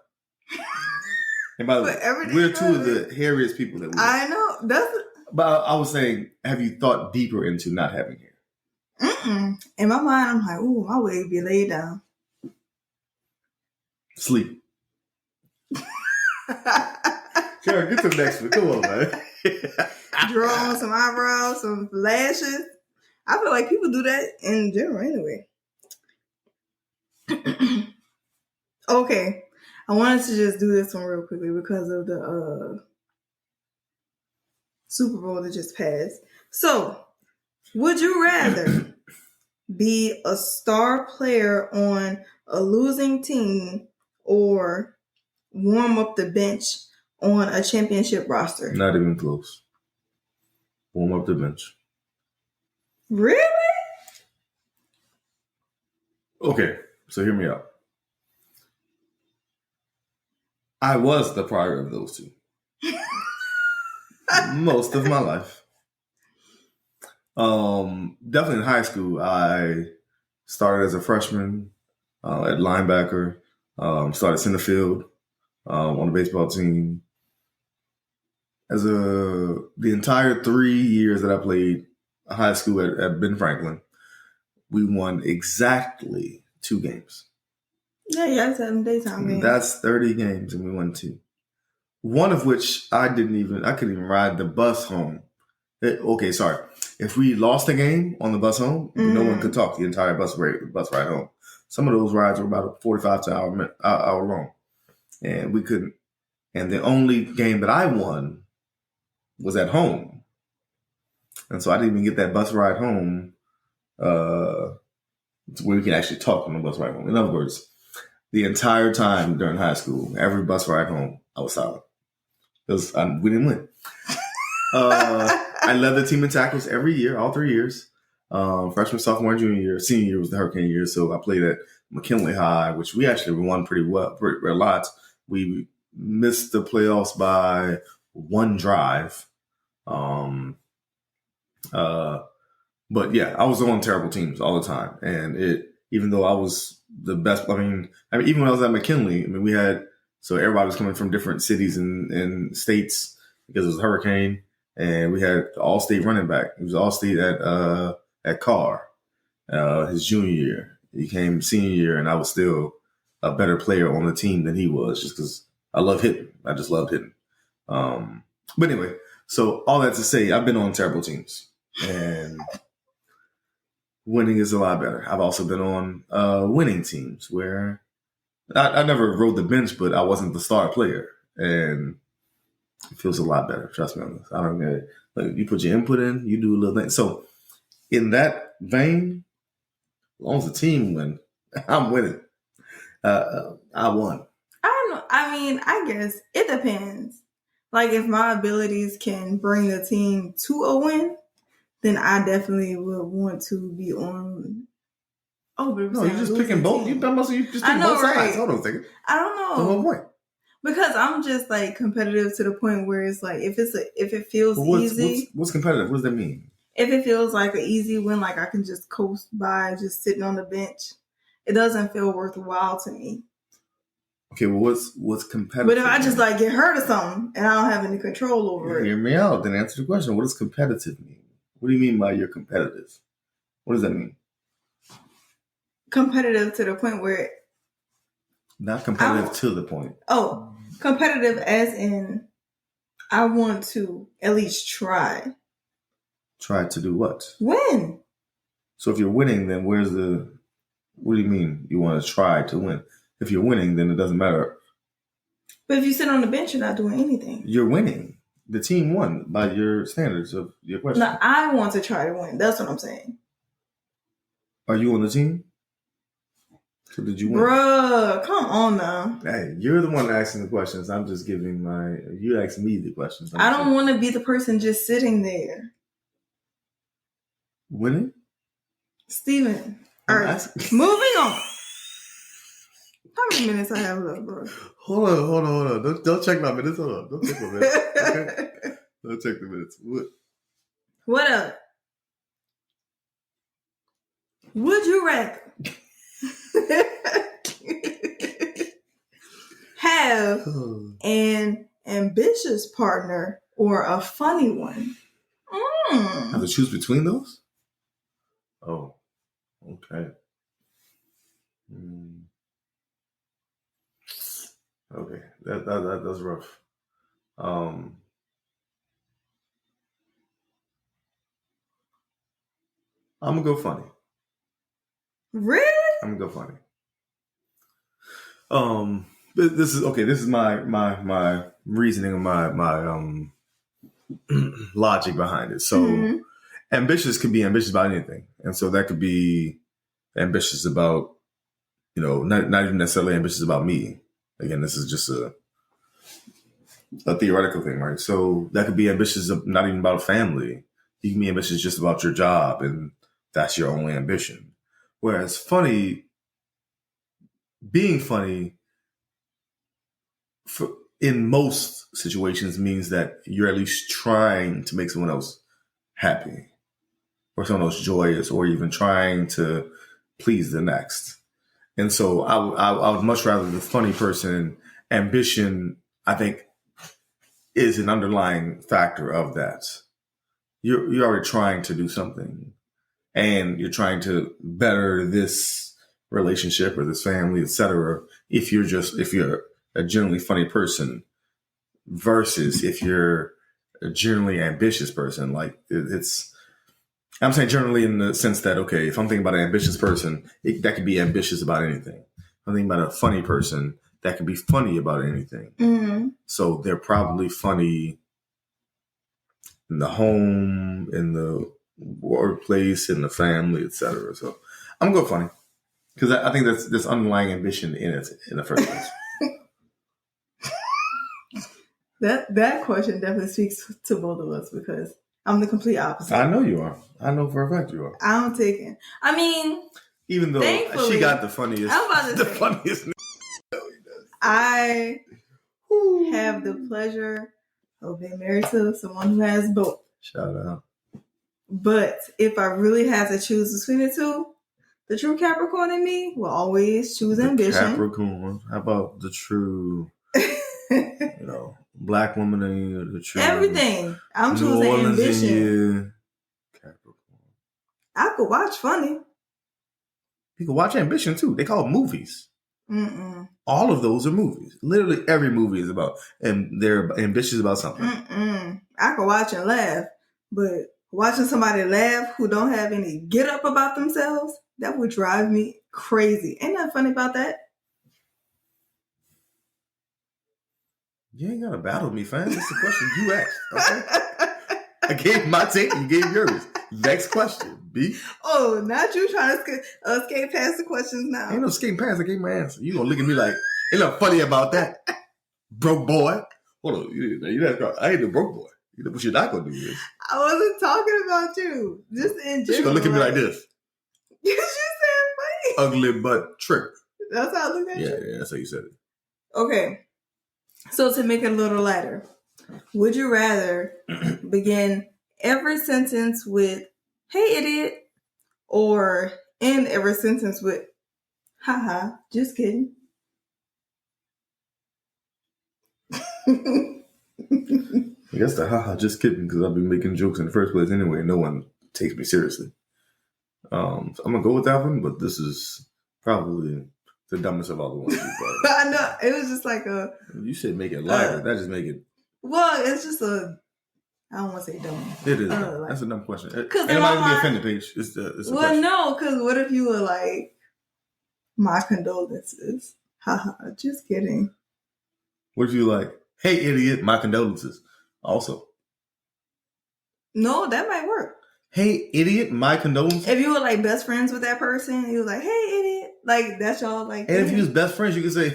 [SPEAKER 2] And by the way, we're two of the hairiest people that we know.
[SPEAKER 1] I know.
[SPEAKER 2] But I was saying, have you thought deeper into not having hair?
[SPEAKER 1] In my mind, I'm like, ooh, my wig be laid down.
[SPEAKER 2] Sleep. Sure, get to the next one. Come on, man.
[SPEAKER 1] Draw on some eyebrows, some lashes. I feel like people do that in general anyway. Okay. I wanted to just do this one real quickly because of the Super Bowl that just passed. So, would you rather be a star player on a losing team or warm up the bench on a championship roster?
[SPEAKER 2] Not even close. Warm up the bench.
[SPEAKER 1] Really?
[SPEAKER 2] Okay, so hear me out. I was the prior of those two. Most of my life. Definitely in high school, I started as a freshman at linebacker, started center field on the baseball team. The entire 3 years that I played high school at Ben Franklin, we won exactly 2 games.
[SPEAKER 1] Yeah, it's having daytime games.
[SPEAKER 2] That's 30 games, and we won 2. One of which I couldn't even ride the bus home. If we lost a game on the bus home, no one could talk the entire bus ride home. Some of those rides were about 45 to hour long, and we couldn't. And the only game that I won was at home, and so I didn't even get that bus ride home to where we could actually talk on the bus ride home. In other words, the entire time during high school, every bus ride home, I was silent because we didn't win. I led the team in tackles every year, all 3 years. Freshman, sophomore, junior year. Senior year was the hurricane year, so I played at McKinley High, which we actually won pretty well, a lot. We missed the playoffs by 1 drive. But yeah, I was on terrible teams all the time, and even though I was the best, even when I was at McKinley, we had everybody was coming from different cities and states because it was a hurricane. And we had the all-state running back. He was all-state at Carr his junior year. He came senior year, and I was still a better player on the team than he was just because I love hitting. I just loved hitting. But anyway, so all that to say, I've been on terrible teams. And winning is a lot better. I've also been on winning teams where I never rode the bench, but I wasn't the star player. And it feels a lot better. Trust me on this. I don't get it. Like, you put your input in, you do a little thing. So in that vein, as long as the team win, I'm winning. I won.
[SPEAKER 1] I don't know. I guess it depends. Like, if my abilities can bring the team to a win, then I definitely would want to be on. Oh, but
[SPEAKER 2] no, you're just picking both. You just pick both sides. Hold on a second.
[SPEAKER 1] I don't know.
[SPEAKER 2] The whole point.
[SPEAKER 1] Because I'm just like competitive to the point where it's like if it feels easy.
[SPEAKER 2] What's competitive? What does that mean?
[SPEAKER 1] If it feels like an easy win, like I can just coast by just sitting on the bench, it doesn't feel worthwhile to me.
[SPEAKER 2] Okay, well, what's competitive?
[SPEAKER 1] But if I just like get hurt or something and I don't have any control over it,
[SPEAKER 2] hear me out. Then answer the question. What does competitive mean? What do you mean by you're competitive? What does that mean?
[SPEAKER 1] Competitive to the point where.
[SPEAKER 2] Not competitive to the point.
[SPEAKER 1] Oh, competitive as in I want to at least try.
[SPEAKER 2] Try to do what?
[SPEAKER 1] Win.
[SPEAKER 2] So if you're winning, then what do you mean you want to try to win? If you're winning, then it doesn't matter.
[SPEAKER 1] But if you sit on the bench, you're not doing anything.
[SPEAKER 2] You're winning. The team won by your standards of your question.
[SPEAKER 1] No, I want to try to win. That's what I'm saying.
[SPEAKER 2] Are you on the team? So did you win?
[SPEAKER 1] Bruh, come on now.
[SPEAKER 2] Hey, you're the one asking the questions. I'm just giving you asking me the questions.
[SPEAKER 1] I don't want to be the person just sitting there.
[SPEAKER 2] Winning?
[SPEAKER 1] Steven. All right, moving on. How many minutes I have left, bro?
[SPEAKER 2] Hold on. Don't check my minutes. Hold on. Don't check my minutes. Okay? Don't check the minutes.
[SPEAKER 1] What up? Would you rather have an ambitious partner or a funny one?
[SPEAKER 2] I have to choose between those? Oh, okay. Okay, that's rough. I'm gonna go funny.
[SPEAKER 1] Really?
[SPEAKER 2] I'm gonna go funny. But this is okay. This is my reasoning and my logic behind it. So ambitious could be ambitious about anything, and so that could be ambitious about not even necessarily ambitious about me. Again, this is just a theoretical thing, right? So that could be ambitious of not even about a family. You can be ambitious just about your job, and that's your only ambition. Whereas being funny in most situations means that you're at least trying to make someone else happy or someone else joyous or even trying to please the next. And so I would much rather the funny person. Ambition, I think, is an underlying factor of that. You're already trying to do something and you're trying to better this relationship or this family, etc. If you're a generally funny person versus if you're a generally ambitious person, like I'm saying generally in the sense that, okay, if I'm thinking about an ambitious person, that could be ambitious about anything. If I'm thinking about a funny person, that could be funny about anything.
[SPEAKER 1] Mm-hmm.
[SPEAKER 2] So they're probably funny in the home, in the workplace, in the family, etc. So I'm gonna go funny because I think there's underlying ambition in it in the first place.
[SPEAKER 1] That question definitely speaks to both of us because I'm the complete opposite.
[SPEAKER 2] I know you are. I know for a fact you are.
[SPEAKER 1] I'm taking. I mean,
[SPEAKER 2] even though she got the funniest, funniest.
[SPEAKER 1] I have the pleasure of being married to someone who has both.
[SPEAKER 2] Shout out.
[SPEAKER 1] But if I really had to choose between the two, the true Capricorn in me will always choose ambition.
[SPEAKER 2] Capricorn. How about the true, black woman in you, the true
[SPEAKER 1] everything? I'm choosing ambition.
[SPEAKER 2] Capricorn.
[SPEAKER 1] I could watch funny.
[SPEAKER 2] You can watch ambition too. They call it movies.
[SPEAKER 1] Mm-mm.
[SPEAKER 2] All of those are movies. Literally every movie is about, and they're ambitious about something.
[SPEAKER 1] I could watch and laugh, but watching somebody laugh who don't have any get up about themselves, that would drive me crazy. Ain't nothing funny about that.
[SPEAKER 2] You ain't gotta battle me, fam. That's the question you asked. Okay? I gave my take, you gave yours. Next question, B.
[SPEAKER 1] Oh, not you trying to escape past the questions now.
[SPEAKER 2] Ain't no escape past. I gave my answer. You gonna look at me like, ain't nothing funny about that, broke boy. Hold on, I ain't the broke boy. You know what you're not gonna do this.
[SPEAKER 1] I wasn't talking about you. Just in general.
[SPEAKER 2] She gonna look at me like this.
[SPEAKER 1] You said funny.
[SPEAKER 2] Ugly but trick.
[SPEAKER 1] That's how I look at you?
[SPEAKER 2] Yeah, that's how you said it.
[SPEAKER 1] Okay. So to make it a little lighter, would you rather begin every sentence with, "Hey, idiot," or end every sentence with, "Haha, just kidding"?
[SPEAKER 2] I guess the haha, just kidding, because I've been making jokes in the first place anyway, and no one takes me seriously. So I'm gonna go with that one, but this is probably the dumbest of all the ones.
[SPEAKER 1] I know, it was just like a.
[SPEAKER 2] You said make it lighter. That just make it.
[SPEAKER 1] Well, it's just a. I don't want to say dumb.
[SPEAKER 2] It is. That's a dumb question.
[SPEAKER 1] Because
[SPEAKER 2] anybody can be offended, Paige. It's a
[SPEAKER 1] well, question. No, because what if you were like, "My condolences." Haha, just kidding.
[SPEAKER 2] What if you like, "Hey, idiot, my condolences." Also.
[SPEAKER 1] No, that might work.
[SPEAKER 2] Hey, idiot, my condolences.
[SPEAKER 1] If you were like best friends with that person, you were like, "Hey, idiot," like that's y'all like.
[SPEAKER 2] And if you was best friends, you could say,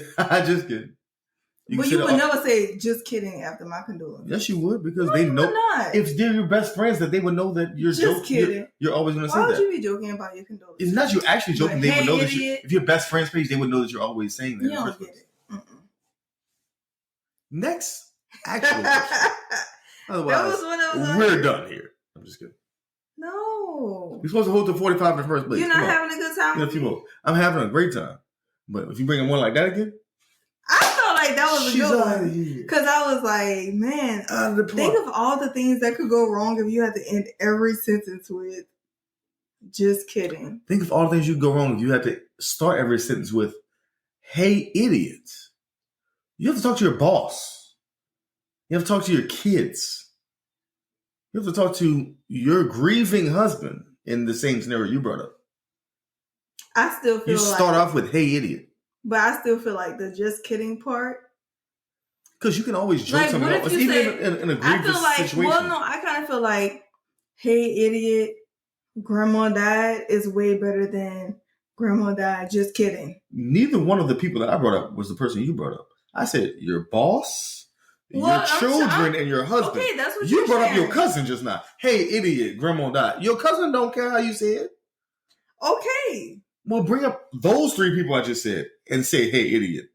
[SPEAKER 2] "Just kidding."
[SPEAKER 1] But you would never say "just kidding" after my condolences.
[SPEAKER 2] Yes, you would, because they know if they're your best friends that they would know that you're
[SPEAKER 1] just kidding.
[SPEAKER 2] You're always going to say
[SPEAKER 1] that.
[SPEAKER 2] Why
[SPEAKER 1] would you be joking about your condolences?
[SPEAKER 2] It's not you actually joking. They would know
[SPEAKER 1] idiot.
[SPEAKER 2] that if you're best friends, Paige, they would know that you're always saying that.
[SPEAKER 1] You don't get it.
[SPEAKER 2] Next actual question. Otherwise, we're done here. I'm just kidding.
[SPEAKER 1] No.
[SPEAKER 2] We're supposed to hold to 45 in the first place.
[SPEAKER 1] You're not having a good time?
[SPEAKER 2] A few more. I'm having a great time. But if you bring in one like that again?
[SPEAKER 1] I felt like that was a good one. Because I was like, man, think of all the things that could go wrong if you had to end every sentence with "just kidding."
[SPEAKER 2] Think of all the things you could go wrong if you had to start every sentence with, "Hey, idiots." You have to talk to your boss. You have to talk to your kids. You have to talk to your grieving husband in the same scenario you brought up.
[SPEAKER 1] I still feel
[SPEAKER 2] You start off with, hey, idiot.
[SPEAKER 1] But I still feel like the just kidding part.
[SPEAKER 2] Because you can always joke
[SPEAKER 1] Like,
[SPEAKER 2] something
[SPEAKER 1] what
[SPEAKER 2] else,
[SPEAKER 1] if you
[SPEAKER 2] even
[SPEAKER 1] say,
[SPEAKER 2] in a
[SPEAKER 1] I
[SPEAKER 2] grievous
[SPEAKER 1] feel like,
[SPEAKER 2] situation.
[SPEAKER 1] well, no, I kind of feel like, hey, idiot, grandma died is way better than grandma died. Just kidding.
[SPEAKER 2] Neither one of the people that I brought up was the person you brought up. I said your boss,
[SPEAKER 1] Well,
[SPEAKER 2] your children, and your husband.
[SPEAKER 1] Okay, that's what
[SPEAKER 2] you
[SPEAKER 1] you're
[SPEAKER 2] brought
[SPEAKER 1] sharing.
[SPEAKER 2] up your cousin just now. Hey, idiot, grandma died. Your cousin don't care how you say it.
[SPEAKER 1] Okay.
[SPEAKER 2] Well, bring up those three people I just said and say, hey, idiot.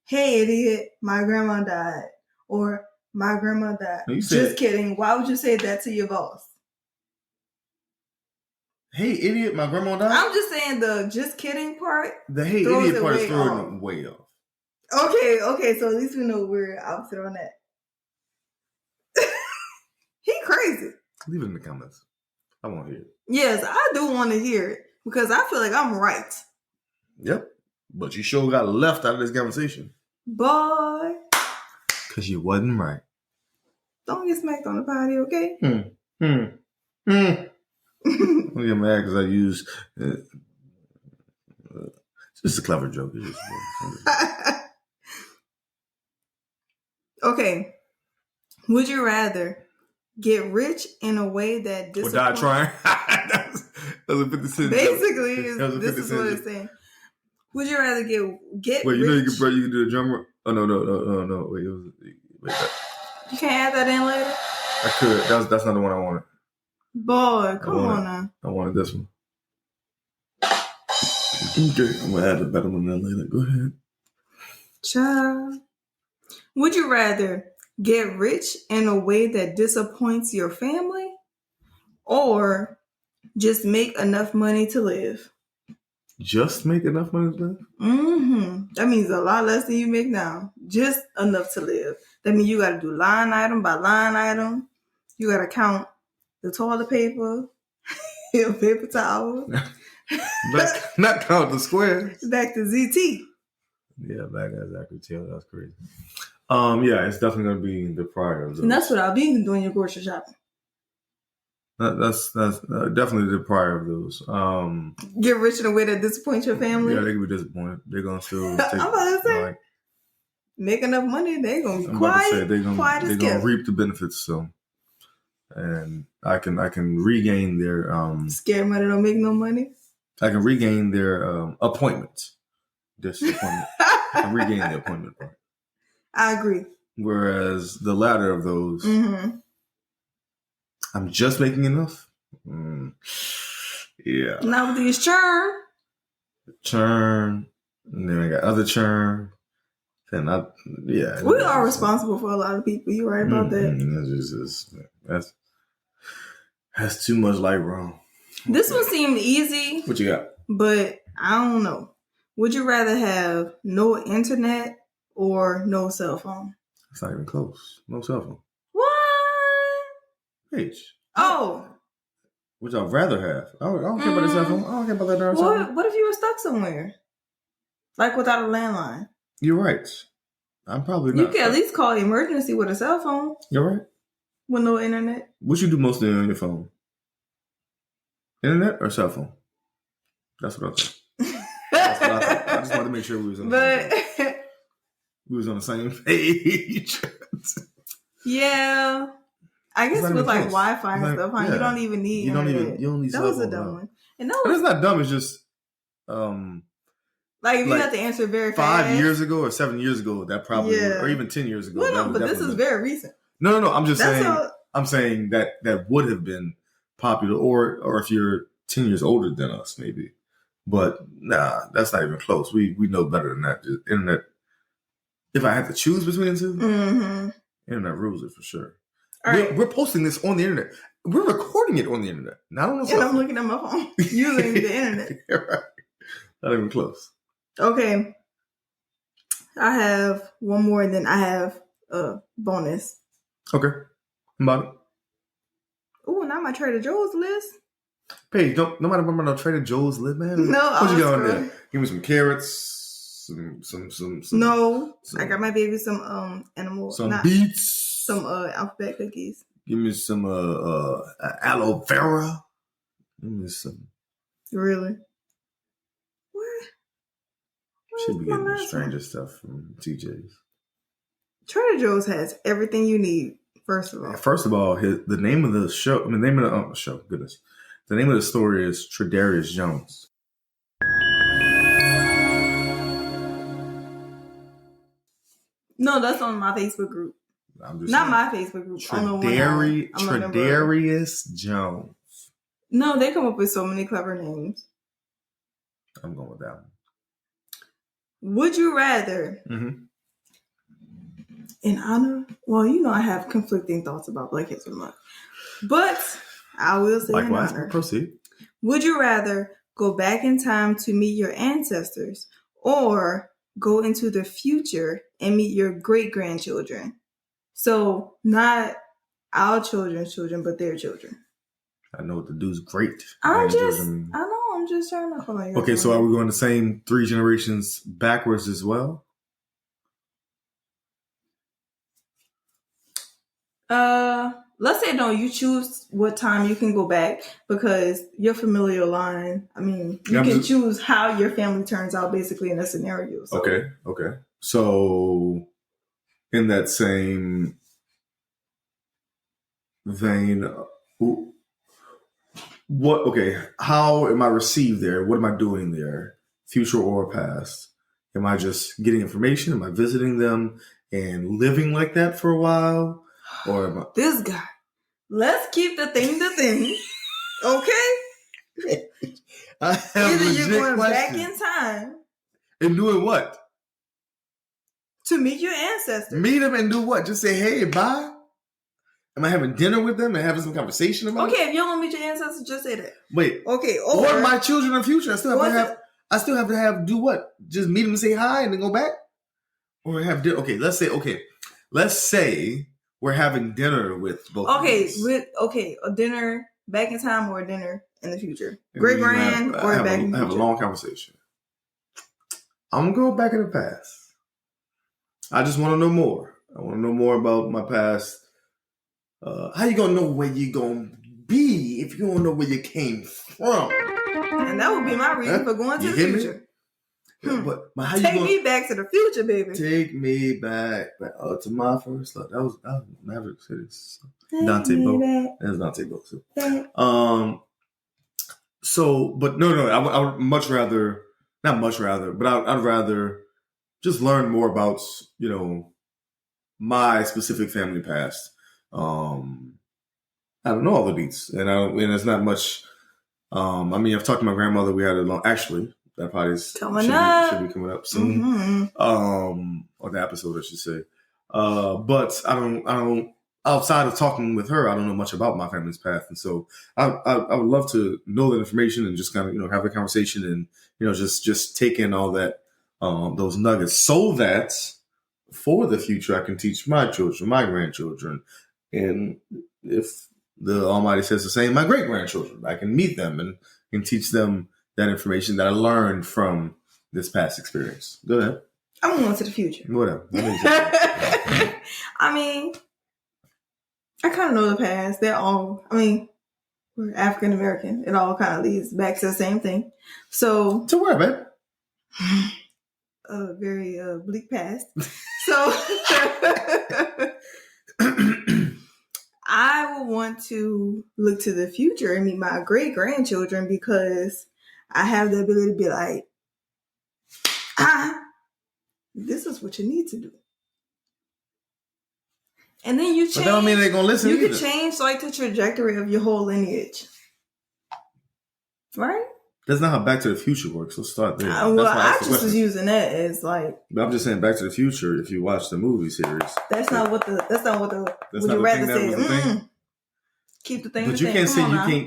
[SPEAKER 1] Hey, idiot, my grandma died. Or my grandma died.
[SPEAKER 2] No,
[SPEAKER 1] just kidding. Why would you say that to your boss?
[SPEAKER 2] Hey, idiot, my grandma died?
[SPEAKER 1] I'm just saying the just kidding part.
[SPEAKER 2] The hey, idiot part is throwing it way off.
[SPEAKER 1] Okay, so at least we know we're opposite on that. He crazy.
[SPEAKER 2] Leave it in the comments. I want to hear it.
[SPEAKER 1] Yes, I do want to hear it because I feel like I'm right.
[SPEAKER 2] Yep. But you sure got left out of this conversation.
[SPEAKER 1] Boy.
[SPEAKER 2] Because you wasn't right.
[SPEAKER 1] Don't get smacked on the potty, okay?
[SPEAKER 2] I'm get mad because I use... it's just a clever joke.
[SPEAKER 1] Okay. Would you rather get rich in a way that disappoints...
[SPEAKER 2] Or die trying? That's a 50 cent
[SPEAKER 1] Basically,
[SPEAKER 2] joke.
[SPEAKER 1] this is what it's saying. Would you rather get
[SPEAKER 2] Wait,
[SPEAKER 1] rich...
[SPEAKER 2] you can do a drum roll? Oh, no. Wait,
[SPEAKER 1] you can't add that in later?
[SPEAKER 2] I could. That's not the one I wanted.
[SPEAKER 1] Boy, come on now.
[SPEAKER 2] I wanted this one. Okay, I'm going to add a better one in later. Go ahead.
[SPEAKER 1] Child. Would you rather get rich in a way that disappoints your family or just make enough money to live?
[SPEAKER 2] Just make enough money to live?
[SPEAKER 1] Mm-hmm. That means a lot less than you make now. Just enough to live. That means you got to do line item by line item. You got to count the toilet paper, paper towel.
[SPEAKER 2] not count the squares.
[SPEAKER 1] Back to ZT.
[SPEAKER 2] Yeah, back as I could tell. That's crazy. Yeah, it's definitely going to be the prior of those.
[SPEAKER 1] And that's what I'll be doing your grocery shopping.
[SPEAKER 2] That's definitely the prior of those.
[SPEAKER 1] Get rich in a way that disappoints your family.
[SPEAKER 2] Yeah, they could be disappointed. They're gonna still. Take,
[SPEAKER 1] I'm about to say, make enough money. They're gonna be
[SPEAKER 2] quiet. They're
[SPEAKER 1] gonna
[SPEAKER 2] reap the benefits. So, and I can regain their
[SPEAKER 1] scared money don't make no money.
[SPEAKER 2] I can regain their appointment. Disappointment. I can regain the appointment part.
[SPEAKER 1] I agree.
[SPEAKER 2] Whereas the latter of those.
[SPEAKER 1] Mm-hmm.
[SPEAKER 2] I'm just making enough. Yeah.
[SPEAKER 1] Now with these churn,
[SPEAKER 2] and then I got other churn. And we
[SPEAKER 1] are responsible for a lot of people. You're right about that.
[SPEAKER 2] That's too much light wrong.
[SPEAKER 1] This one seemed easy.
[SPEAKER 2] What you got?
[SPEAKER 1] But I don't know. Would you rather have no internet or no cell phone?
[SPEAKER 2] It's not even close. No cell phone. Paige.
[SPEAKER 1] Oh.
[SPEAKER 2] Which I'd rather have. I don't care about the cell phone. I don't care about that darn cell phone.
[SPEAKER 1] What if you were stuck somewhere? Like without a landline?
[SPEAKER 2] You're right. I'm probably not.
[SPEAKER 1] You can at least call the emergency with a cell phone.
[SPEAKER 2] You're right.
[SPEAKER 1] With no internet.
[SPEAKER 2] What you do mostly on your phone? Internet or cell phone? That's what I thought. I just wanted to make sure we was on the same page.
[SPEAKER 1] Yeah. I guess with like Wi-Fi and stuff, huh? Yeah. You don't even need internet.
[SPEAKER 2] You don't need
[SPEAKER 1] that was a dumb one. And
[SPEAKER 2] it's not dumb, it's just
[SPEAKER 1] like if you have to answer very fast.
[SPEAKER 2] 5 years ago or 7 years ago, that probably or even 10 years ago.
[SPEAKER 1] Well, no, but this is very recent.
[SPEAKER 2] No. I'm just saying I'm saying that would have been popular or if you're 10 years older than us, maybe. But nah, that's not even close. We know better than that. Just internet. If I had to choose between the two, internet rules it for sure. We're posting this on the internet. We're recording it on the internet. Not on the phone.
[SPEAKER 1] And I'm looking at my phone using the internet.
[SPEAKER 2] Right. Not even close.
[SPEAKER 1] Okay. I have one more and then I have a bonus.
[SPEAKER 2] Okay. About it.
[SPEAKER 1] Oh, not my Trader Joe's list.
[SPEAKER 2] Paige, nobody remember no Trader Joe's list, man.
[SPEAKER 1] No,
[SPEAKER 2] what you got on there? Give me some carrots, some.
[SPEAKER 1] No, I got my baby some animal.
[SPEAKER 2] Some beets.
[SPEAKER 1] Some alphabet cookies.
[SPEAKER 2] Give me some aloe vera. Give me some.
[SPEAKER 1] Really? What?
[SPEAKER 2] Should be getting the strangest stuff from TJ's.
[SPEAKER 1] Trader Joe's has everything you need. First of all, the name of the show. The name of the show. Goodness, the name of the story is Tredarius Jones. No, that's on my Facebook group.
[SPEAKER 2] I'm just
[SPEAKER 1] not my Facebook group.
[SPEAKER 2] Tredarius Jones.
[SPEAKER 1] No, they come up with so many clever names.
[SPEAKER 2] I'm going with that one.
[SPEAKER 1] Would you rather, in honor? Well, you know I have conflicting thoughts about Black History Month, but I will say
[SPEAKER 2] likewise.
[SPEAKER 1] In honor.
[SPEAKER 2] Proceed.
[SPEAKER 1] Would you rather go back in time to meet your ancestors, or go into the future and meet your great-grandchildren? So not our children's children, but their children.
[SPEAKER 2] I know what the dude's great.
[SPEAKER 1] I'm just trying to hold on.
[SPEAKER 2] Okay, so are we going the same 3 generations backwards as well?
[SPEAKER 1] Let's say no, you choose what time you can go back because your familial line, you can choose how your family turns out basically in a scenario. So.
[SPEAKER 2] Okay. So in that same vein, how am I received there? What am I doing there? Future or past? Am I just getting information? Am I visiting them and living like that for a while? Or am I...
[SPEAKER 1] This guy. Let's keep the thing. Okay?
[SPEAKER 2] I have
[SPEAKER 1] either you're going
[SPEAKER 2] questions.
[SPEAKER 1] back in time.
[SPEAKER 2] And doing what?
[SPEAKER 1] To meet your ancestors.
[SPEAKER 2] Meet them and do what? Just say, hey, bye? Am I having dinner with them and having some conversation about it?
[SPEAKER 1] Okay, if you don't meet your ancestors, just say that.
[SPEAKER 2] Wait.
[SPEAKER 1] Okay.
[SPEAKER 2] Or my children in the future. I still have to have do what? Just meet them and say hi and then go back? Or have dinner? Okay, let's say we're having dinner with both.
[SPEAKER 1] A dinner back in time or a dinner in the future. Great grand or back in the future.
[SPEAKER 2] Have a long conversation. I'm gonna go back in the past. I just want to know more. I want to know more about my past. How you gonna know where you gonna be if you don't know where you came from?
[SPEAKER 1] And that would be my reason for going to the future.
[SPEAKER 2] But how
[SPEAKER 1] take me back to the future, baby.
[SPEAKER 2] Take me back to my first love. That was Maverick City. Dante Bowe. That's Dante Bowe too. So, but no. I would much rather, not much rather, but I'd rather just learn more about my specific family past. I don't know all the beats, and it's not much. I've talked to my grandmother. We had a long. Actually, that probably should be coming up soon. Or the episode, I should say. But I don't. Outside of talking with her, I don't know much about my family's past, and so I would love to know that information and just kind of have a conversation and just take in all that those nuggets, so that for the future I can teach my children, my grandchildren. And if the Almighty says the same, my great-grandchildren, I can meet them and teach them that information that I learned from this past experience. Go ahead.
[SPEAKER 1] I'm going to the future.
[SPEAKER 2] Whatever.
[SPEAKER 1] I kind of know the past. They're all, we're African-American. It all kind of leads back to the same thing. So.
[SPEAKER 2] To where, babe?
[SPEAKER 1] A very bleak past. So. I would want to look to the future and meet my great-grandchildren because I have the ability to be like, this is what you need to do. And then you change.
[SPEAKER 2] But that don't mean they're going to listen.
[SPEAKER 1] You can change the trajectory of your whole lineage. Right?
[SPEAKER 2] That's not how Back to the Future works. Let's start there.
[SPEAKER 1] I just was using that as
[SPEAKER 2] But I'm just saying, Back to the Future. If you watch the movie series,
[SPEAKER 1] that's not what the. Would you rather say? Keep the thing.
[SPEAKER 2] But you can't say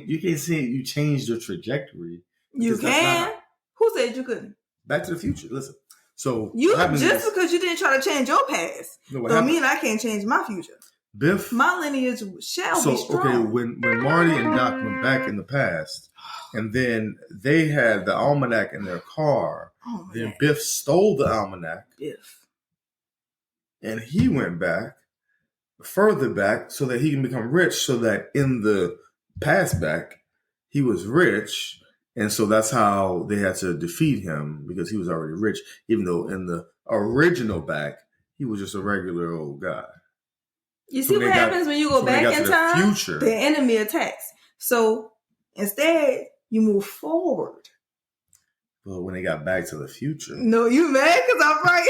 [SPEAKER 2] you can't say you changed your trajectory.
[SPEAKER 1] You can. Who said you couldn't?
[SPEAKER 2] Back to the Future. Listen. So
[SPEAKER 1] just because you didn't try to change your past, don't mean I can't change my future.
[SPEAKER 2] Biff,
[SPEAKER 1] my lineage shall be strong.
[SPEAKER 2] Okay, when Marty and Doc went back in the past, and then they had the almanac in their car,
[SPEAKER 1] Oh my
[SPEAKER 2] Then
[SPEAKER 1] God.
[SPEAKER 2] Biff stole the almanac.
[SPEAKER 1] Biff.
[SPEAKER 2] And he went back, further back, so that he can become rich, so that in the past back, he was rich. And so that's how they had to defeat him, because he was already rich, even though in the original back, he was just a regular old guy.
[SPEAKER 1] You see what happens when you go back in time?
[SPEAKER 2] Future.
[SPEAKER 1] The enemy attacks. So instead, you move forward.
[SPEAKER 2] But when they got back to the future.
[SPEAKER 1] No, you mad because I'm right.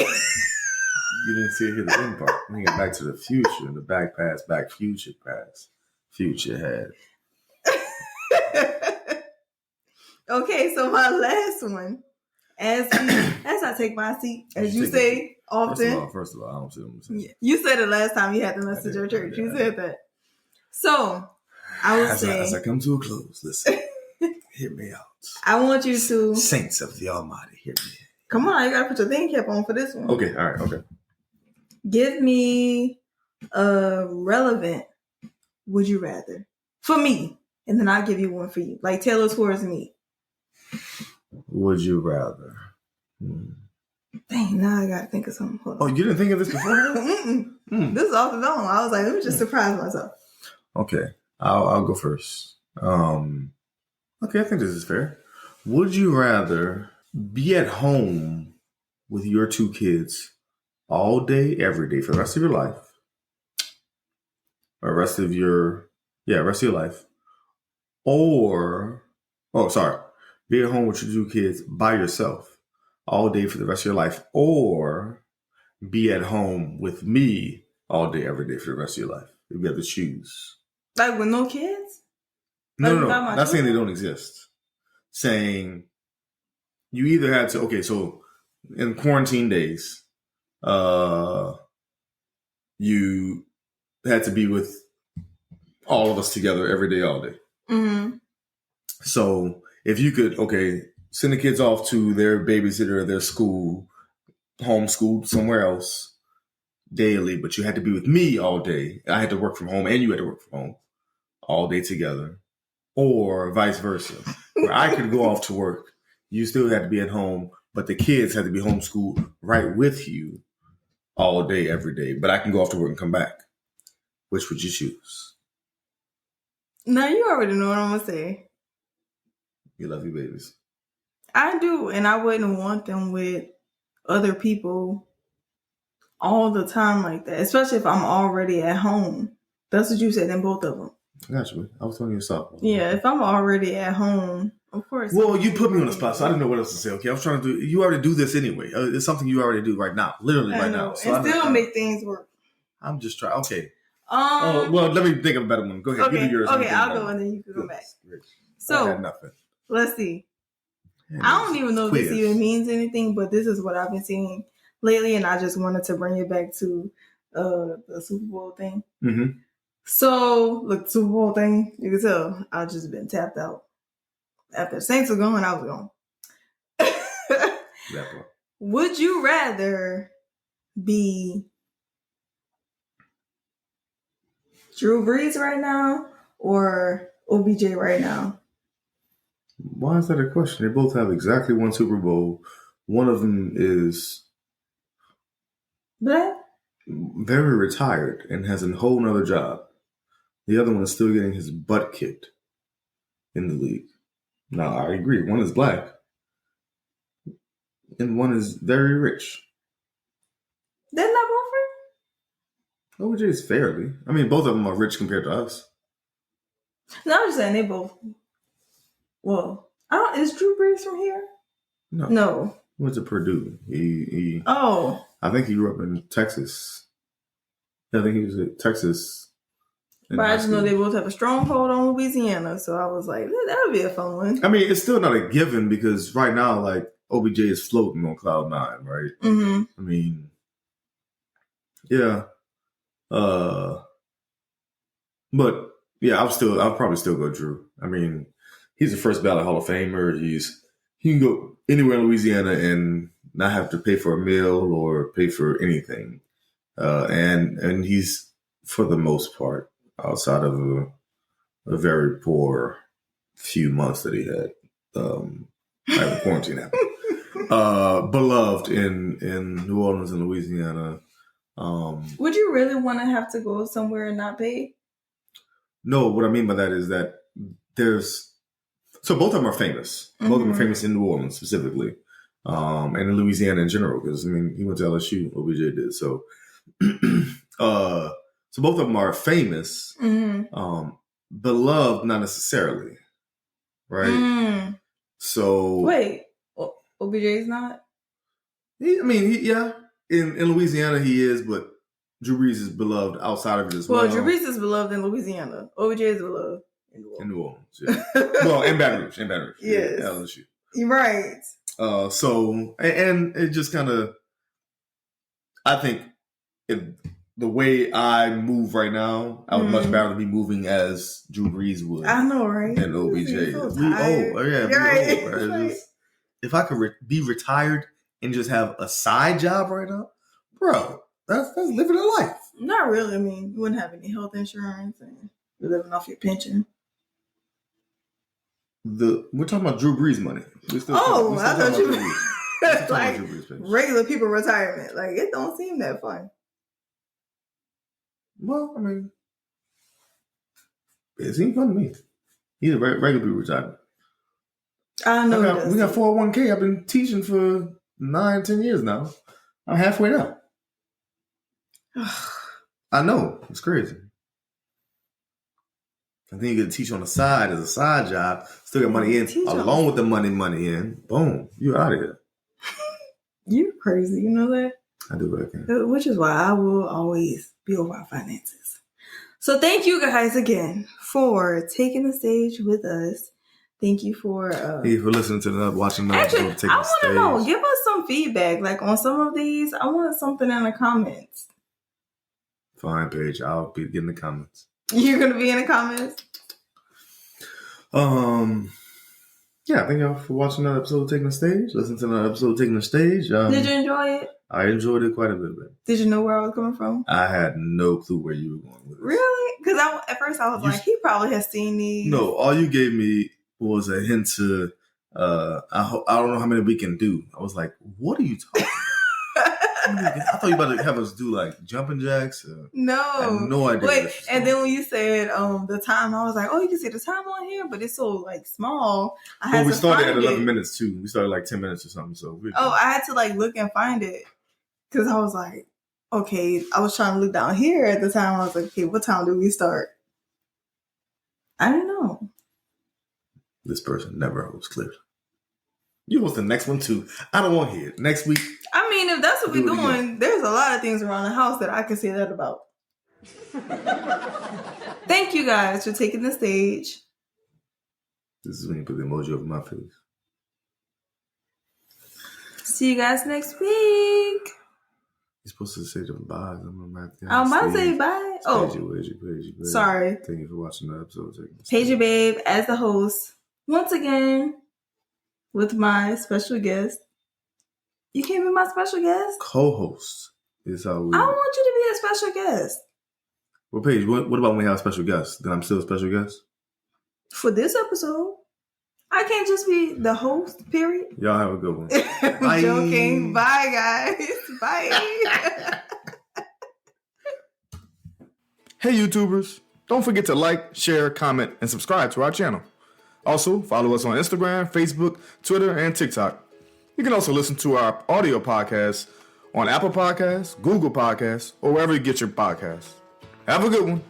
[SPEAKER 2] You didn't see it here, the end part. When they got back to the future, the back past, back future past. Future had.
[SPEAKER 1] Okay, so my last one. As I take my seat, as you say often.
[SPEAKER 2] First of all, I don't see what I'm saying.
[SPEAKER 1] You said it last time you had the message at church. You said that. So, I would say...
[SPEAKER 2] As I come to a close, listen. Hear me out.
[SPEAKER 1] I want you to...
[SPEAKER 2] Saints of the Almighty, hear me.
[SPEAKER 1] Come on, you got to put your thing cap on for this one.
[SPEAKER 2] Okay, all right, okay.
[SPEAKER 1] Give me a relevant would you rather for me, and then I'll give you one for you. Like Taylor towards me.
[SPEAKER 2] Would you rather?
[SPEAKER 1] Dang, now I gotta think of something. Hold on.
[SPEAKER 2] Oh, you didn't think of this before?
[SPEAKER 1] This is off the dome. I was like, let me just surprise myself.
[SPEAKER 2] Okay, I'll go first. Okay, I think this is fair. Would you rather be at home with your two kids all day, every day for the rest of your life, or rest of your life, or be at home with your two kids by yourself all day for the rest of your life, or be at home with me all day, every day for the rest of your life? You have to choose.
[SPEAKER 1] Like with no kids?
[SPEAKER 2] No. Not saying they don't exist. Saying you either had to, okay, so in quarantine days, you had to be with all of us together every day, all day.
[SPEAKER 1] Mm-hmm.
[SPEAKER 2] So if you could, send the kids off to their babysitter or their school, homeschooled somewhere else daily, but you had to be with me all day. I had to work from home and you had to work from home all day together, or vice versa, where I could go off to work. You still had to be at home, but the kids had to be homeschooled right with you all day, every day. But I can go off to work and come back. Which would you choose?
[SPEAKER 1] Now you already know what I'm going to say.
[SPEAKER 2] You love your babies.
[SPEAKER 1] I do, and I wouldn't want them with other people all the time like that, especially if I'm already at home. That's what you said in both of them.
[SPEAKER 2] I got you. I was telling you a softball.
[SPEAKER 1] Yeah, if I'm already at home, of course.
[SPEAKER 2] Well, you put me on the spot, so I didn't know what else to say. Okay, I was trying to do. You already do this anyway. It's something you already do right now, literally right now.
[SPEAKER 1] So and still make things work.
[SPEAKER 2] I'm just trying. Okay. Well, let me think of a better one. Go ahead.
[SPEAKER 1] Okay.
[SPEAKER 2] You do yours.
[SPEAKER 1] Okay, I'll go and then you can go back. So
[SPEAKER 2] I had nothing.
[SPEAKER 1] Let's see. I don't even know if this even means anything, but this is what I've been seeing lately, and I just wanted to bring it back to the Super Bowl thing.
[SPEAKER 2] Mm-hmm.
[SPEAKER 1] So, look, Super Bowl thing, you can tell I've just been tapped out. After the Saints were gone, I was gone.
[SPEAKER 2] That part.
[SPEAKER 1] Would you rather be Drew Brees right now or OBJ right now?
[SPEAKER 2] Why is that a question? They both have exactly one Super Bowl. One of them is
[SPEAKER 1] Black?
[SPEAKER 2] very retired and has a whole nother job. The other one is still getting his butt kicked in the league. Now, I agree. One is black and one is very rich.
[SPEAKER 1] They're not both rich?
[SPEAKER 2] OJ is fairly. I mean, both of them are rich compared to us.
[SPEAKER 1] No, I'm just saying they both. Well, is Drew Brees from here? No.
[SPEAKER 2] He went to Purdue. He I think he grew up in Texas. I think he was at Texas.
[SPEAKER 1] But I just know they both have a stronghold on Louisiana, so I was like, that would be a fun one.
[SPEAKER 2] I mean, it's still not a given because right now, like, OBJ is floating on cloud 9, right?
[SPEAKER 1] Mm-hmm.
[SPEAKER 2] I mean, yeah. But yeah, I'll probably still go Drew. I mean, he's a first ballot Hall of Famer. He can go anywhere in Louisiana and not have to pay for a meal or pay for anything. And he's, for the most part, outside of a very poor few months that he had, the quarantine happened. beloved in New Orleans and Louisiana.
[SPEAKER 1] Would you really want to have to go somewhere and not pay?
[SPEAKER 2] No, what I mean by that is that so both of them are famous. Both of them are famous in New Orleans specifically, and in Louisiana in general. Because I mean, he went to LSU. OBJ did. So, so both of them are famous. Beloved, not necessarily, right? So
[SPEAKER 1] wait, OBJ is not.
[SPEAKER 2] Yeah. In Louisiana, he is, but Drew Brees is beloved outside of it as well.
[SPEAKER 1] Well, Drew Brees is beloved in Louisiana. OBJ is beloved in New Orleans.
[SPEAKER 2] Yeah. Well, in Baton Rouge.
[SPEAKER 1] Yes.
[SPEAKER 2] Yeah, LSU.
[SPEAKER 1] You're right.
[SPEAKER 2] So, and it just kind of, I think the way I move right now, I would much rather be moving as Drew Brees would.
[SPEAKER 1] I know, right?
[SPEAKER 2] Than OBJ.
[SPEAKER 1] So
[SPEAKER 2] We old. Yeah, we
[SPEAKER 1] right.
[SPEAKER 2] old, right? If I could be retired and just have a side job right now, bro, that's living a life.
[SPEAKER 1] Not really. I mean, you wouldn't have any health insurance and you're living off your pension.
[SPEAKER 2] We're talking about Drew Brees money.
[SPEAKER 1] I thought you like regular people retirement. Like, it don't seem that fun.
[SPEAKER 2] Well, I mean, it seems fun to me. He's a regular people retirement.
[SPEAKER 1] I know.
[SPEAKER 2] We got 401k. I've been teaching for 9-10 years now. I'm halfway down. I know. It's crazy. And then you get to teach on the side as a side job. Still got money in. Along with the money in. Boom. You're out of here.
[SPEAKER 1] You're crazy. You know that?
[SPEAKER 2] I do what I can.
[SPEAKER 1] Which is why I will always be over our finances. So thank you guys again for taking the stage with us. Thank you for
[SPEAKER 2] listening to watching the
[SPEAKER 1] actually,
[SPEAKER 2] episode.
[SPEAKER 1] I want to know. Give us some feedback. Like on some of these, I want something in the comments.
[SPEAKER 2] Fine, Paige. I'll be in the comments.
[SPEAKER 1] You're gonna be in the comments.
[SPEAKER 2] Yeah. Thank y'all for watching another episode of Taking the Stage. Listen to another episode of Taking the Stage.
[SPEAKER 1] Did you enjoy it?
[SPEAKER 2] I enjoyed it quite a bit.
[SPEAKER 1] Did you know where I was coming from?
[SPEAKER 2] I had no clue where you were going with it.
[SPEAKER 1] Really? Because at first I was like, he probably has seen these.
[SPEAKER 2] No, all you gave me was a hint to. I don't know how many we can do. I was like, what are you talking about? I thought you were about to have us do like jumping jacks.
[SPEAKER 1] No.
[SPEAKER 2] I have no idea.
[SPEAKER 1] Wait, and then when you said the time, I was like, oh, you can see the time on here, but it's so like small.
[SPEAKER 2] We started at 11 minutes too. We started like 10 minutes or something. So
[SPEAKER 1] I had to like look and find it because I was like, okay, I was trying to look down here at the time. I was like, okay, what time do we start? I don't know.
[SPEAKER 2] This person never hosts clips. You host the next one too. I don't want to hear it. Next week.
[SPEAKER 1] I mean, if that's what we're doing, there's a lot of things around the house that I can say that about. Thank you guys for taking the stage.
[SPEAKER 2] This is when you put the emoji over my face.
[SPEAKER 1] See you guys next week.
[SPEAKER 2] You're supposed to say the bye. I'm
[SPEAKER 1] about to say bye.
[SPEAKER 2] Paige.
[SPEAKER 1] Sorry.
[SPEAKER 2] Thank you for watching the episode.
[SPEAKER 1] Paige Babe as the host. Once again, with my special guest. You can't be my special guest?
[SPEAKER 2] Co-host is how we...
[SPEAKER 1] I want you to be a special guest.
[SPEAKER 2] Well, Paige, what about when we have a special guest? Then I'm still a special guest?
[SPEAKER 1] For this episode. I can't just be the host, period.
[SPEAKER 2] Y'all have a good one.
[SPEAKER 1] I'm joking. Bye, guys. Bye.
[SPEAKER 2] Hey, YouTubers. Don't forget to like, share, comment, and subscribe to our channel. Also, follow us on Instagram, Facebook, Twitter, and TikTok. You can also listen to our audio podcasts on Apple Podcasts, Google Podcasts, or wherever you get your podcasts. Have a good one.